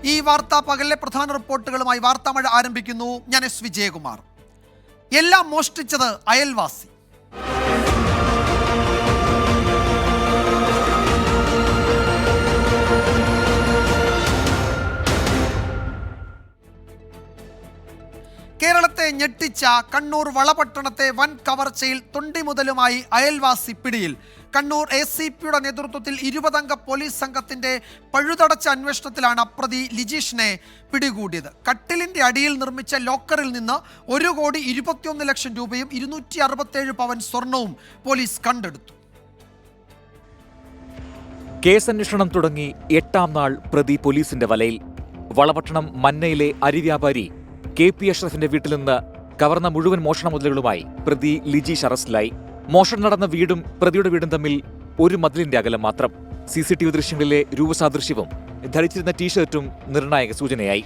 ഈ വാർത്താ പകലിലെ പ്രധാന റിപ്പോർട്ടുകളുമായി വാർത്താമഴ ആരംഭിക്കുന്നു. ഞാൻ എസ് വിജയകുമാർ. എല്ലാം മോഷ്ടിച്ചത് അയൽവാസി. കേരളത്തെ ഞെട്ടിച്ച കണ്ണൂർ വളപട്ടണത്തെ വൻ കവർച്ചയിൽ തൊണ്ടി മുതലുമായി അയൽവാസി പിടിയിൽ. കണ്ണൂർ ACPയുടെ നേതൃത്വത്തിൽ 20-അംഗ പോലീസ് സംഘത്തിന്റെ പഴുതടച്ച അന്വേഷണത്തിലാണ് പ്രതി ലിജീഷിനെ പിടികൂടിയത്. കട്ടിലിന്റെ അടിയിൽ നിർമ്മിച്ച ലോക്കറിൽ നിന്ന് 1,21 ലക്ഷം രൂപയും 267 പവൻ സ്വർണവും പോലീസ് കണ്ടെടുത്തു. കേസന്വേഷണം തുടങ്ങി 8-ാം നാൾ പ്രതി പോലീസിന്റെ വലയിൽ. വളപട്ടണം മന്നയിലെ അരി വ്യാപാരി KP അഷ്റഫിന്റെ വീട്ടിൽ നിന്ന് കവർന്ന മുഴുവൻ മോഷണ മുതലുകളുമായി പ്രതി ലിജീഷ് അറസ്റ്റിലായി. മോഷണം നടന്ന വീടും പ്രതിയുടെ വീടും തമ്മിൽ ഒരു മതിലിന്റെ അകലം മാത്രം. CCTV ദൃശ്യങ്ങളിലെ രൂപസാദൃശ്യവും ധരിച്ചിരുന്ന ടീഷർട്ടും നിർണായക സൂചനയായി.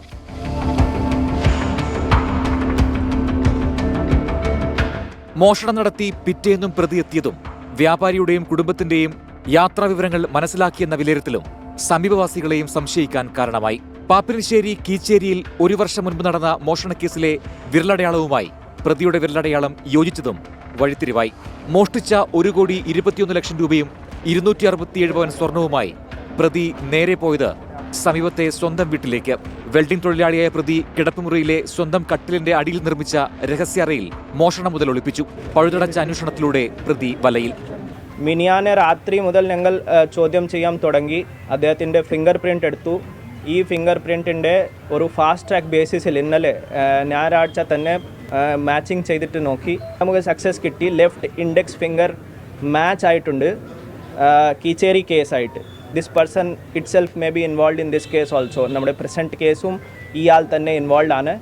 മോഷണം നടത്തി പിറ്റേന്നും പ്രതി എത്തിയതും വ്യാപാരിയുടെയും കുടുംബത്തിന്റെയും യാത്രാവിവരങ്ങൾ മനസ്സിലാക്കിയെന്ന വിലയിരുത്തലും സമീപവാസികളെയും സംശയിക്കാൻ കാരണമായി. പാപ്പിനിശ്ശേരി കീച്ചേരിയിൽ 1 വർഷം മുൻപ് നടന്ന മോഷണക്കേസിലെ വിരലടയാളവുമായി പ്രതിയുടെ വിരലടയാളം യോജിച്ചതും വഴിത്തിരിവായി. മോഷ്ടിച്ച 1,21 ലക്ഷം രൂപയും 267 പവൻ സ്വർണവുമായി പ്രതി നേരെ പോയത് സമീപത്തെ സ്വന്തം വീട്ടിലേക്ക്. വെൽഡിംഗ് തൊഴിലാളിയായ പ്രതി കിടപ്പുമുറിയിലെ സ്വന്തം കട്ടിലിന്റെ അടിയിൽ നിർമ്മിച്ച രഹസ്യറയിൽ മോഷണം മുതൽ ഒളിപ്പിച്ചു. പഴുതടച്ച അന്വേഷണത്തിലൂടെ പ്രതി വലയിൽ. മിനിയാനെ രാത്രി മുതൽ ഞങ്ങൾ ചോദ്യം ചെയ്യാൻ തുടങ്ങി. അദ്ദേഹത്തിൻ്റെ ഫിംഗർ പ്രിൻ്റ് എടുത്തു. ഈ ഫിംഗർ പ്രിൻറ്റിൻ്റെ ഒരു ഫാസ്റ്റ് ട്രാക്ക് ബേസിസിൽ ഇന്നലെ ഞായറാഴ്ച തന്നെ മാച്ചിങ് ചെയ്തിട്ട് നോക്കി. നമുക്ക് സക്സസ് കിട്ടി. ലെഫ്റ്റ് ഇൻഡെക്സ് ഫിംഗർ മാച്ച് ആയിട്ടുണ്ട് കീച്ചേരി കേസായിട്ട്. This person itself may be involve in this case also. നമ്മുടെ പ്രസന്റ് കേസും ഇയാൾ തന്നെ ഇൻവോൾവ് ആണ്.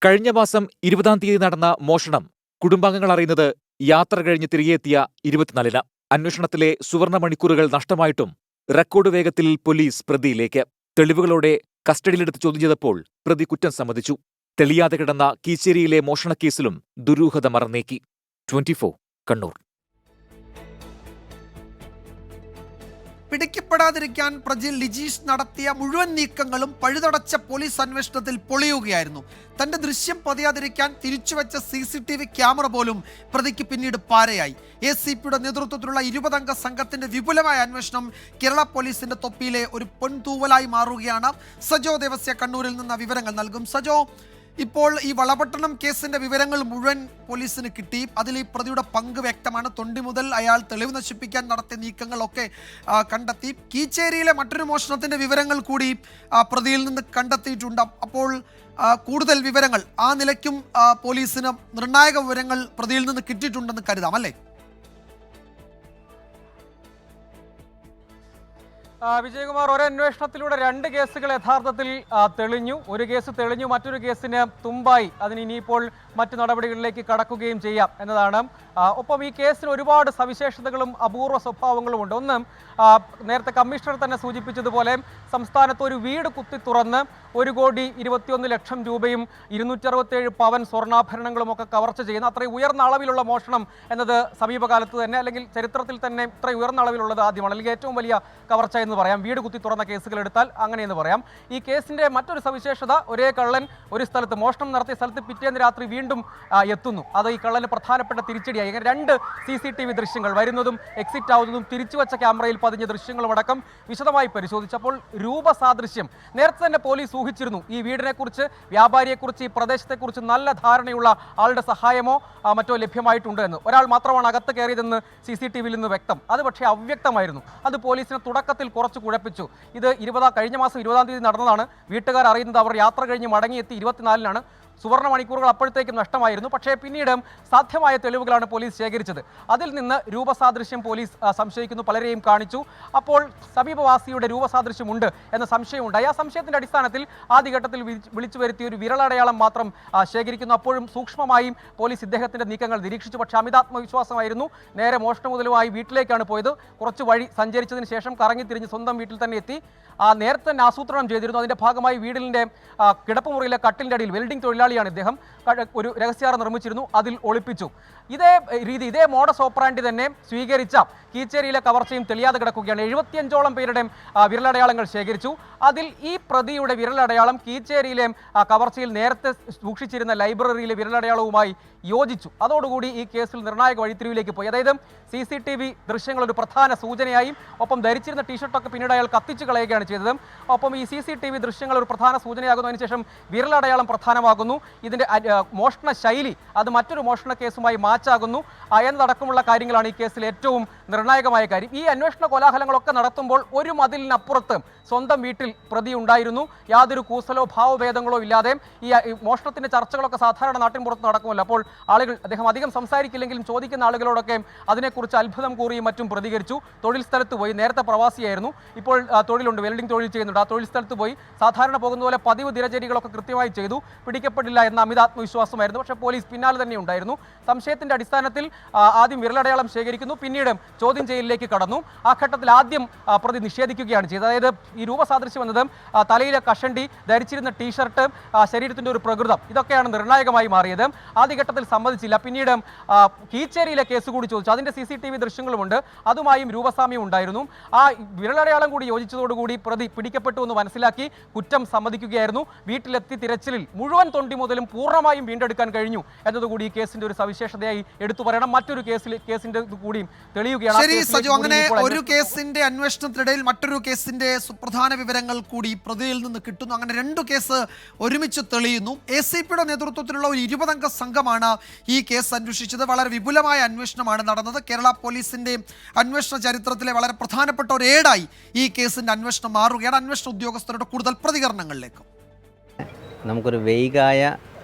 കഴിഞ്ഞ മാസം 20-ാം തീയതി നടന്ന മോഷണം കുടുംബാംഗങ്ങൾ അറിയുന്നത് യാത്ര കഴിഞ്ഞ് തിരികെ എത്തിയ 24-ന്. അന്വേഷണത്തിലെ സുവർണ മണിക്കൂറുകൾ നഷ്ടമായിട്ടും റെക്കോർഡ് വേഗത്തിൽ പോലീസ് പ്രതിയിലേക്ക്. തെളിവുകളോടെ കസ്റ്റഡിയിലെടുത്ത് ചോദ്യം ചെയ്തപ്പോൾ പ്രതി കുറ്റം സമ്മതിച്ചു. തെളിയാതെ കിടന്ന കീച്ചേരിയിലെ മോഷണക്കേസിലും ദുരൂഹത മറന്നേക്കി. 24 കണ്ണൂർ. പിടിക്കപ്പെടാതിരിക്കാൻ പ്രതി ലിജീഷ് നടത്തിയ മുഴുവൻ നീക്കങ്ങളും പഴുതടച്ച പോലീസ് അന്വേഷണത്തിൽ പൊളിയുകയായിരുന്നു. തന്റെ ദൃശ്യം പതിയാതിരിക്കാൻ തിരിച്ചുവെച്ച CCTV ക്യാമറ പോലും പ്രതിക്ക് പിന്നീട് പാരയായി. ACPയുടെ നേതൃത്വത്തിലുള്ള 20-അംഗ സംഘത്തിന്റെ വിപുലമായ അന്വേഷണം കേരള പോലീസിന്റെ തൊപ്പിയിലെ ഒരു പൊൻതൂവലായി മാറുകയാണ്. സജോ ദേവസ്യ കണ്ണൂരിൽ നിന്ന് വിവരങ്ങൾ നൽകും. സജോ, ഇപ്പോൾ ഈ വളപട്ടണം കേസിന്റെ വിവരങ്ങൾ മുഴുവൻ പോലീസിന് കിട്ടി. അതിൽ ഈ പ്രതിയുടെ പങ്ക് വ്യക്തമാണ്. തൊണ്ടി മുതൽ അയാൾ തെളിവ് നശിപ്പിക്കാൻ നടത്തിയ നീക്കങ്ങളൊക്കെ കണ്ടെത്തി. കീച്ചേരിയിലെ മറ്റൊരു മോഷണത്തിന്റെ വിവരങ്ങൾ കൂടി പ്രതിയിൽ നിന്ന് കണ്ടെത്തിയിട്ടുണ്ട്. അപ്പോൾ കൂടുതൽ വിവരങ്ങൾ ആ നിലയ്ക്കും പോലീസിന് നിർണായക വിവരങ്ങൾ പ്രതിയിൽ നിന്ന് കിട്ടിയിട്ടുണ്ടെന്ന് കരുതാം, അല്ലേ? വിജയകുമാർ, ഒരന്വേഷണത്തിലൂടെ 2 കേസുകൾ യഥാർത്ഥത്തിൽ തെളിഞ്ഞു. ഒരു കേസ് തെളിഞ്ഞു, മറ്റൊരു കേസിന് തുമ്പായി. അതിന് ഇനിയിപ്പോൾ മറ്റു നടപടികളിലേക്ക് കടക്കുകയും ചെയ്യാം എന്നതാണ്. ഒപ്പം ഈ കേസിന് ഒരുപാട് സവിശേഷതകളും അപൂർവ സ്വഭാവങ്ങളും ഉണ്ട്. ഒന്ന്, നേരത്തെ കമ്മീഷണർ തന്നെ സൂചിപ്പിച്ചതുപോലെ സംസ്ഥാനത്ത് ഒരു വീട് കുത്തി തുറന്ന് 1,21 ലക്ഷം രൂപയും 267 പവൻ സ്വർണ്ണാഭരണങ്ങളും ഒക്കെ കവർച്ച ചെയ്യുന്ന അത്രയും ഉയർന്ന അളവിലുള്ള മോഷണം എന്നത് സമീപകാലത്ത് തന്നെ, അല്ലെങ്കിൽ ചരിത്രത്തിൽ തന്നെ ഇത്രയും ഉയർന്ന അളവിലുള്ളത് ആദ്യമാണ്, അല്ലെങ്കിൽ ഏറ്റവും വലിയ കവർച്ച എന്ന് പറയാം. വീട് കുത്തി തുറന്ന കേസുകൾ എടുത്താൽ അങ്ങനെയെന്ന് പറയാം. ഈ കേസിന്റെ മറ്റൊരു സവിശേഷത, ഒരേ കള്ളൻ ഒരു സ്ഥലത്ത് മോഷണം നടത്തിയ സ്ഥലത്ത് പിറ്റേന്ന് രാത്രി വീണ്ടും എത്തുന്നു. അത് ഈ കള്ളന് പ്രധാനപ്പെട്ട തിരിച്ചടിയായി. 2 CCTV ദൃശ്യങ്ങൾ വരുന്നതും എക്സിറ്റ് ആവുന്നതും തിരിച്ചുവച്ച ക്യാമറയിൽ പതിഞ്ഞ ദൃശ്യങ്ങളും അടക്കം വിശദമായി പരിശോധിച്ചപ്പോൾ രൂപസാദൃശ്യം നേരത്തെ തന്നെ പോലീസ് ഊഹിച്ചിരുന്നു. ഈ വീടിനെക്കുറിച്ച്, വ്യാപാരിയെക്കുറിച്ച്, ഈ പ്രദേശത്തെക്കുറിച്ച് നല്ല ധാരണയുള്ള ആളുടെ സഹായമോ മറ്റോ ലഭ്യമായിട്ടുണ്ട് എന്ന്. ഒരാൾ മാത്രമാണ് അകത്ത് കയറിയതെന്ന് CCTVയിൽ നിന്ന് വ്യക്തം. അത് പക്ഷേ അവ്യക്തമായിരുന്നു. അത് പോലീസിനെ തുടക്കത്തിൽ കുറച്ച് കുഴപ്പിച്ചു. ഇത് കഴിഞ്ഞ മാസം 20-ാം തീയതി നടന്നതാണ്. വീട്ടുകാർ അറിയുന്നത് അവർ യാത്ര കഴിഞ്ഞ് മടങ്ങിയെത്തി 24-നാണ്. സുവർണ മണിക്കൂറുകൾ അപ്പോഴത്തേക്കും നഷ്ടമായിരുന്നു. പക്ഷേ പിന്നീട് സാധ്യമായ തെളിവുകളാണ് പോലീസ് ശേഖരിച്ചത്. അതിൽ നിന്ന് രൂപസാദൃശ്യം പോലീസ് സംശയിക്കുന്നു, പലരെയും കാണിച്ചു. അപ്പോൾ സമീപവാസിയുടെ രൂപസാദൃശ്യമുണ്ട് എന്ന സംശയമുണ്ടായി. ആ സംശയത്തിന്റെ അടിസ്ഥാനത്തിൽ ആദ്യഘട്ടത്തിൽ വിളിച്ചു വരുത്തിയ ഒരു വിരലടയാളം മാത്രം ശേഖരിക്കുന്നു. അപ്പോഴും സൂക്ഷ്മമായും പോലീസ് ഇദ്ദേഹത്തിന്റെ നീക്കങ്ങൾ നിരീക്ഷിച്ചു. പക്ഷേ അമിതാത്മവിശ്വാസമായിരുന്നു. നേരെ മോഷണ മുതലുമായി വീട്ടിലേക്കാണ് പോയത്. കുറച്ച് വഴി സഞ്ചരിച്ചതിന് ശേഷം കറങ്ങിത്തിരിഞ്ഞ് സ്വന്തം വീട്ടിൽ തന്നെ എത്തി. നേരത്തെ തന്നെ ആസൂത്രണം ചെയ്തിരുന്നു. അതിന്റെ ഭാഗമായി വീടിന്റെ കിടപ്പുമുറിയിലെ കട്ടിലിന്റെ അടിയിൽ വെൽഡിംഗ് തൊഴിലാളിയാണ് ഇദ്ദേഹം. ഒരു രഹസ്യാറ നിർമ്മിച്ചിരുന്നു, അതിൽ ഒളിപ്പിച്ചു. ഇതേ രീതി, ഇതേ മോഡസ് ഓപ്പറാൻഡി തന്നെ സ്വീകരിച്ച കീച്ചേരിയിലെ കവർച്ചയും തെളിയാതെ കിടക്കുകയാണ്. 75ഓളം പേരുടെ വിരലടയാളങ്ങൾ ശേഖരിച്ചു. അതിൽ ഈ പ്രതിയുടെ വിരലടയാളം കീച്ചേരിയിലെ കവർച്ചയിൽ നേരത്തെ സൂക്ഷിച്ചിരുന്ന ലൈബ്രറിയിലെ വിരലടയാളവുമായി യോജിച്ചു. അതോടുകൂടി ഈ കേസിൽ നിർണായക വഴിത്തിരിവിലേക്ക് പോയി. അതായത് CCTV ദൃശ്യങ്ങൾ ഒരു പ്രധാന സൂചനയായി, ഒപ്പം ധരിച്ചിരുന്ന ടീഷർട്ടൊക്കെ പിന്നീട് അയാൾ കത്തിച്ചു കളയുകയാണ് ചെയ്തത്. ഒപ്പം ഈ CCTV ദൃശ്യങ്ങൾ ഒരു പ്രധാന സൂചനയാകുന്നു. അതിനുശേഷം വിരലടയാളം പ്രധാനമാകുന്നു. ഇതിൻ്റെ മോഷണ ശൈലി അത് മറ്റൊരു മോഷണ കേസുമായി മാച്ചാകുന്നു എന്നതടക്കമുള്ള കാര്യങ്ങളാണ് ഈ കേസിൽ ഏറ്റവും നിർണായകമായ കാര്യം. ഈ അന്വേഷണ കോലാഹലങ്ങളൊക്കെ നടത്തുമ്പോൾ ഒരു മതിലിനപ്പുറത്ത് സ്വന്തം വീട്ടിൽ പ്രതി ഉണ്ടായിരുന്നു. യാതൊരു കൂസലോ ഭാവഭേദങ്ങളോ ഇല്ലാതെ ഈ മോഷണത്തിൻ്റെ ചർച്ചകളൊക്കെ സാധാരണ നാട്ടിൻപുറത്ത് നടക്കുമല്ലോ. അപ്പോൾ ആളുകൾ, അദ്ദേഹം അധികം സംസാരിക്കില്ലെങ്കിലും ചോദിക്കുന്ന ആളുകളോടൊക്കെ അതിനെക്കുറിച്ച് അത്ഭുതം കൂറിയും മറ്റും പ്രതികരിച്ചു. തൊഴിൽ സ്ഥലത്ത് പോയി, നേരത്തെ പ്രവാസിയായിരുന്നു, ഇപ്പോൾ തൊഴിലുണ്ട്, വെൽഡിംഗ് തൊഴിൽ ചെയ്യുന്നുണ്ട്. ആ തൊഴിൽ സ്ഥലത്ത് പോയി സാധാരണ പോകുന്ന പോലെ പതിവ് ദിനചര്യകളൊക്കെ കൃത്യമായി ചെയ്തു. പിടിക്കപ്പെടില്ല എന്ന അമിതാത്മവിശ്വാസമായിരുന്നു. പക്ഷേ പോലീസ് പിന്നാലെ തന്നെ ഉണ്ടായിരുന്നു. സംശയത്തിൻ്റെ അടിസ്ഥാനത്തിൽ ആദ്യം വിരലടയാളം ശേഖരിക്കുന്നു, പിന്നീട് ചോദ്യം ചെയ്യലിലേക്ക് കടന്നു. ആ ഘട്ടത്തിൽ ആദ്യം പ്രതി നിഷേധിക്കുകയാണ് ചെയ്തത്. അതായത് ഈ രൂപസാദൃശ്യം എന്നത് തലയിലെ കഷണ്ടി, ധരിച്ചിരുന്ന ടീഷർട്ട്, ശരീരത്തിൻ്റെ ഒരു പ്രകൃതം, ഇതൊക്കെയാണ് നിർണായകമായി മാറിയത്. ആദ്യഘട്ടത്തിൽ സമ്മതിച്ചില്ല. പിന്നീട് കീച്ചേരിയിലെ കേസ് കൂടി ചോദിച്ചു. അതിൻ്റെ CCTV ദൃശ്യങ്ങളുമുണ്ട്, അതുമായും രൂപസാമ്യം ഉണ്ടായിരുന്നു. ആ വിരലടയാളം കൂടി യോജിച്ചതോടുകൂടി പ്രതി പിടിക്കപ്പെട്ടു എന്ന് മനസ്സിലാക്കി കുറ്റം സമ്മതിക്കുകയായിരുന്നു. വീട്ടിലെത്തി തിരച്ചിലിൽ മുഴുവൻ തൊണ്ടി മുതലും പൂർണ്ണമായും വീണ്ടെടുക്കാൻ കഴിഞ്ഞു എന്നതുകൂടി ഈ കേസിന്റെ ഒരു സവിശേഷതയായി എടുത്തു പറയണം. മറ്റൊരു കേസിന്റെ കൂടിയും തെളിയുകയാണ്. ശരി സജു, അങ്ങനെ ഒരു കേസിന്റെ അന്വേഷണത്തിനിടയിൽ മറ്റൊരു കേസിന്റെ സുപ്രധാന വിവരങ്ങൾ കൂടി പ്രതിയിൽ നിന്ന് കിട്ടുന്നു. അങ്ങനെ 2 കേസ് ഒരുമിച്ച് തെളിയുന്നു. ACPയുടെ നേതൃത്വത്തിലുള്ള ഒരു 20-അംഗ സംഘമാണ് ഈ കേസ് അന്വേഷിച്ചത്. വളരെ വിപുലമായ അന്വേഷണമാണ് നടന്നത്. കേരള പോലീസിന്റെ അന്വേഷണ ചരിത്രത്തിലെ വളരെ പ്രധാനപ്പെട്ട ഒരു ഏടായി ഈ കേസിന്റെ അന്വേഷണം മാറുകയാണ്. അന്വേഷണ ഉദ്യോഗസ്ഥരുടെ കൂടുതൽ പ്രതികരണങ്ങളിലേക്ക്. നമുക്കൊരു വെയ്ഗായ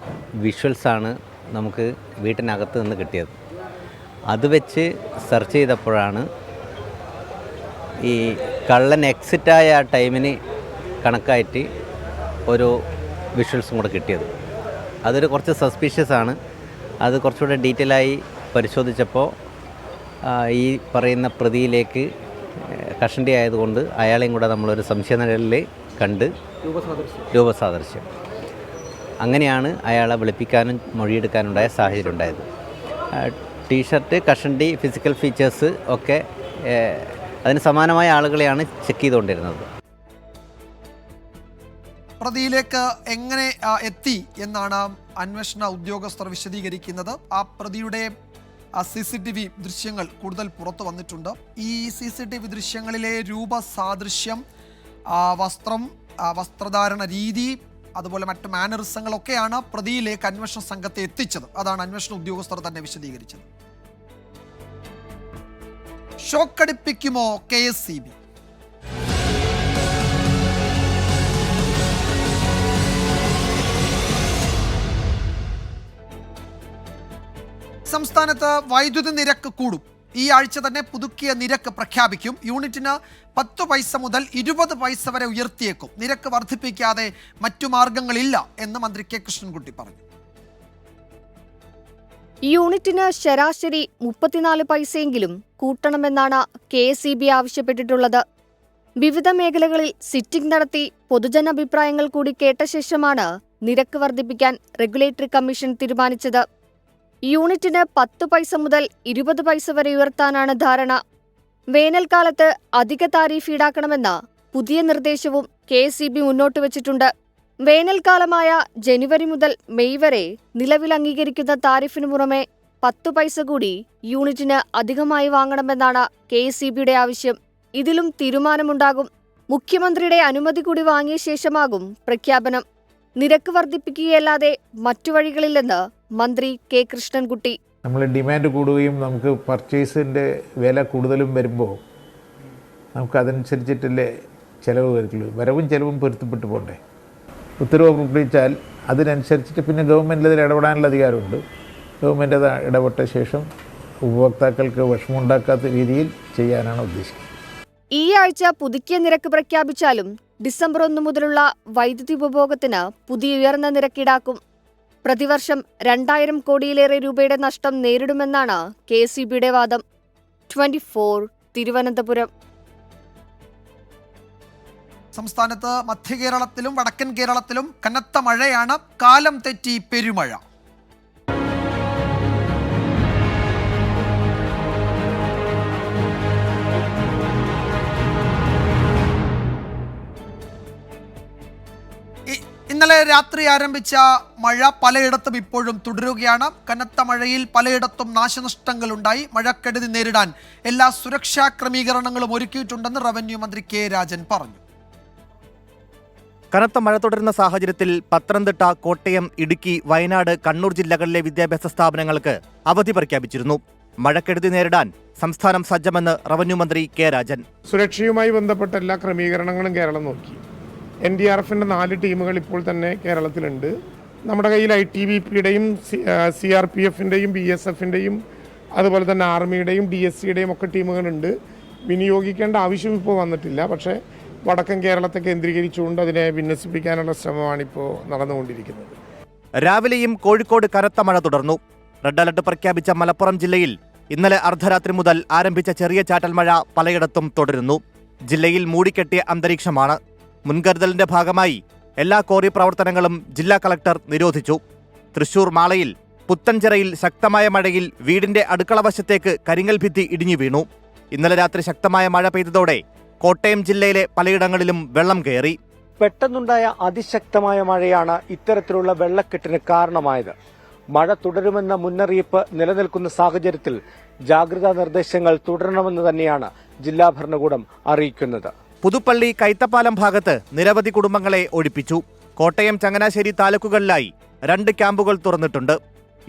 വിഷ്വൽസാണ് നമുക്ക് വീട്ടിനകത്ത് നിന്ന് കിട്ടിയത്. അത് വെച്ച് സെർച്ച് ചെയ്തപ്പോഴാണ് ഈ കള്ളൻ എക്സിറ്റായ ആ ടൈമിന് കണക്കായിട്ട് ഒരു വിഷ്വൽസും കൂടെ കിട്ടിയത്. അതൊരു കുറച്ച് സസ്പീഷ്യസ് ആണ്. അത് കുറച്ചുകൂടെ ഡീറ്റെയിൽ ആയി പരിശോധിച്ചപ്പോൾ ഈ പറയുന്ന പ്രതിയിലേക്ക് കഷണ്ടി ആയതുകൊണ്ട് അയാളെയും കൂടെ നമ്മളൊരു സംശയനിഴലിൽ കണ്ട് രൂപസാദൃശ്യം, അങ്ങനെയാണ് അയാളെ വിളിപ്പിക്കാനും മൊഴിയെടുക്കാനുണ്ടായ സാഹചര്യം ഉണ്ടായത്. ടീഷർട്ട്, കഷണ്ടി, ഫിസിക്കൽ ഫീച്ചേഴ്സ് ഒക്കെ അതിന് സമാനമായ ആളുകളെയാണ് ചെക്ക് ചെയ്തുകൊണ്ടിരുന്നത്. പ്രതിയിലേക്ക് എങ്ങനെ എത്തി എന്നാണ് അന്വേഷണ ഉദ്യോഗസ്ഥർ വിശദീകരിക്കുന്നത്. ആ പ്രതിയുടെ CCTV ദൃശ്യങ്ങൾ കൂടുതൽ പുറത്തു വന്നിട്ടുണ്ട്. ഈ CCTV ദൃശ്യങ്ങളിലെ രൂപസാദൃശ്യം, വസ്ത്രം, വസ്ത്രധാരണ രീതി, അതുപോലെ മറ്റ് മാനറിസങ്ങളൊക്കെയാണ് പ്രതിയിലേക്ക് അന്വേഷണ സംഘത്തെ എത്തിച്ചത്. അതാണ് അന്വേഷണ ഉദ്യോഗസ്ഥർ തന്നെ വിശദീകരിച്ചത്. ഷോക്കടിപ്പിക്കുമോ KSEB? സംസ്ഥാനത്ത് വൈദ്യുതി നിരക്ക് കൂടും. ഈ ആഴ്ച തന്നെ പുതുക്കിയ നിരക്ക് പ്രഖ്യാപിക്കും. യൂണിറ്റിന് 10 പൈസ മുതൽ 20 പൈസ വരെ ഉയർത്തിയേക്കും. നിരക്ക് വർദ്ധിപ്പിക്കാതെ മറ്റു മാർഗങ്ങളില്ല എന്ന് മന്ത്രി കെ കൃഷ്ണൻകുട്ടി പറഞ്ഞു. യൂണിറ്റിന് ശരാശരി 34 പൈസയെങ്കിലും കൂട്ടണമെന്നാണ് KSEB ആവശ്യപ്പെട്ടിട്ടുള്ളത്. വിവിധ മേഖലകളിൽ സിറ്റിംഗ് നടത്തി പൊതുജനാഭിപ്രായങ്ങൾ കൂടി കേട്ട ശേഷമാണ് നിരക്ക് വർദ്ധിപ്പിക്കാൻ റെഗുലേറ്ററി കമ്മീഷൻ തീരുമാനിച്ചത്. യൂണിറ്റിന് 10 പൈസ മുതൽ 20 പൈസ വരെ ഉയർത്താനാണ് ധാരണ. വേനൽക്കാലത്ത് അധിക താരിഫ് ഈടാക്കണമെന്ന പുതിയ നിർദ്ദേശവും KSEB മുന്നോട്ട് വച്ചിട്ടുണ്ട്. വേനൽക്കാലമായ ജനുവരി മുതൽ മെയ് വരെ നിലവിൽ അംഗീകരിക്കുന്ന താരിഫിനു പുറമെ 10 പൈസ കൂടി യൂണിറ്റിന് അധികമായി വാങ്ങണമെന്നാണ് KSEBയുടെ ആവശ്യം. ഇതിലും തീരുമാനമുണ്ടാകും. മുഖ്യമന്ത്രിയുടെ അനുമതി കൂടി വാങ്ങിയ ശേഷമാകും പ്രഖ്യാപനം. നിരക്ക് വർദ്ധിപ്പിക്കുകയല്ലാതെ മറ്റു വഴികളില്ലെന്ന് മന്ത്രി കെ കൃഷ്ണൻകുട്ടി. നമ്മൾ ഡിമാൻഡ് കൂടുകയും നമുക്ക് പർച്ചേസിൻ്റെ വില കൂടുതലും വരുമ്പോൾ നമുക്കതനുസരിച്ചിട്ടല്ലേ ചിലവ് വരുള്ളൂ. വരവും ചിലവും പൊരുത്തപ്പെട്ടു പോകണ്ടേ. ഉത്തരവ് പുറപ്പെടുവിച്ചാൽ അതിനനുസരിച്ചിട്ട് പിന്നെ ഗവൺമെൻറ് അതിൽ ഇടപെടാനുള്ള അധികാരമുണ്ട്. ഗവൺമെൻറ് അത് ഇടപെട്ട ശേഷം ഉപഭോക്താക്കൾക്ക് വിഷമമുണ്ടാക്കാത്ത രീതിയിൽ ചെയ്യാനാണ് ഉദ്ദേശിക്കുന്നത്. ഈ ആഴ്ച പുതുക്കിയ നിരക്ക് പ്രഖ്യാപിച്ചാലും ഡിസംബർ 1 മുതലുള്ള വൈദ്യുതി ഉപഭോഗത്തിന് പുതിയ ഉയർന്ന നിരക്ക് ഈടാക്കും. പ്രതിവർഷം 2000 കോടിയിലേറെ രൂപയുടെ നഷ്ടം നേരിടുമെന്നാണ് KSEBയുടെ വാദം. 24 തിരുവനന്തപുരം. സംസ്ഥാനത്ത് മധ്യ കേരളത്തിലും വടക്കൻ കേരളത്തിലും കനത്ത മഴയാണ്. കാലം തെറ്റി പെരുമഴ. ഇന്നലെ രാത്രി ആരംഭിച്ച മഴ പലയിടത്തും ഇപ്പോഴും തുടരുകയാണ്. കനത്ത മഴയിൽ പലയിടത്തും നാശനഷ്ടങ്ങളുണ്ടായി. മഴക്കെടുതി നേരിടാൻ എല്ലാ സുരക്ഷാ ക്രമീകരണങ്ങളും ഒരുക്കിയിട്ടുണ്ടെന്ന് റവന്യൂ മന്ത്രി കെ രാജൻ പറഞ്ഞു. കനത്ത മഴ തുടരുന്ന സാഹചര്യത്തിൽ പത്തനംതിട്ട, കോട്ടയം, ഇടുക്കി, വയനാട്, കണ്ണൂർ ജില്ലകളിലെ വിദ്യാഭ്യാസ സ്ഥാപനങ്ങൾക്ക് അവധി പ്രഖ്യാപിച്ചിരുന്നു. മഴക്കെടുതി നേരിടാൻ സംസ്ഥാനം സജ്ജമെന്ന് റവന്യൂ മന്ത്രി കെ രാജൻ. സുരക്ഷയുമായി ബന്ധപ്പെട്ട എല്ലാ ക്രമീകരണങ്ങളും കേരളം നോക്കി. NDRFിൻ്റെ 4 ടീമുകൾ ഇപ്പോൾ തന്നെ കേരളത്തിലുണ്ട്. നമ്മുടെ കയ്യിൽ ITBPയുടെയും CRPFിൻ്റെയും BSFിൻ്റെയും അതുപോലെ തന്നെ ആർമിയുടെയും DSCയുടെയും ഒക്കെ ടീമുകളുണ്ട്. വിനിയോഗിക്കേണ്ട ആവശ്യം ഇപ്പോൾ വന്നിട്ടില്ല. പക്ഷേ വടക്കൻ കേരളത്തെ കേന്ദ്രീകരിച്ചുകൊണ്ട് അതിനെ വിന്യസിപ്പിക്കാനുള്ള ശ്രമമാണിപ്പോൾ നടന്നുകൊണ്ടിരിക്കുന്നത്. രാവിലെയും കോഴിക്കോട് കനത്ത മഴ തുടർന്നു. റെഡ് അലർട്ട് പ്രഖ്യാപിച്ച മലപ്പുറം ജില്ലയിൽ ഇന്നലെ അർദ്ധരാത്രി മുതൽ ആരംഭിച്ച ചെറിയ ചാറ്റൽ മഴ പലയിടത്തും തുടരുന്നു. ജില്ലയിൽ മൂടിക്കെട്ടിയ അന്തരീക്ഷമാണ്. മുൻകരുതലിന്റെ ഭാഗമായി എല്ലാ ക്വാറി പ്രവർത്തനങ്ങളും ജില്ലാ കളക്ടർ നിരോധിച്ചു. തൃശൂർ മാളയിൽ പുത്തൻചിറയിൽ ശക്തമായ മഴയിൽ വീടിന്റെ അടുക്കള വശത്തേക്ക് കരിങ്കൽ ഭിത്തി ഇടിഞ്ഞു വീണു. ഇന്നലെ രാത്രി ശക്തമായ മഴ പെയ്തതോടെ കോട്ടയം ജില്ലയിലെ പലയിടങ്ങളിലും വെള്ളം കയറി. പെട്ടെന്നുണ്ടായ അതിശക്തമായ മഴയാണ് ഇത്തരത്തിലുള്ള വെള്ളക്കെട്ടിന് കാരണമായത്. മഴ തുടരുമെന്ന മുന്നറിയിപ്പ് നിലനിൽക്കുന്ന സാഹചര്യത്തിൽ ജാഗ്രതാ നിർദ്ദേശങ്ങൾ തുടരണമെന്ന് തന്നെയാണ് ജില്ലാ ഭരണകൂടം അറിയിക്കുന്നത്. പുതുപ്പള്ളി കൈത്തപ്പാലം ഭാഗത്ത് നിരവധി കുടുംബങ്ങളെ ഒഴിപ്പിച്ചു. കോട്ടയം, ചങ്ങനാശ്ശേരി താലൂക്കുകളിലായി 2 ക്യാമ്പുകൾ തുറന്നിട്ടുണ്ട്.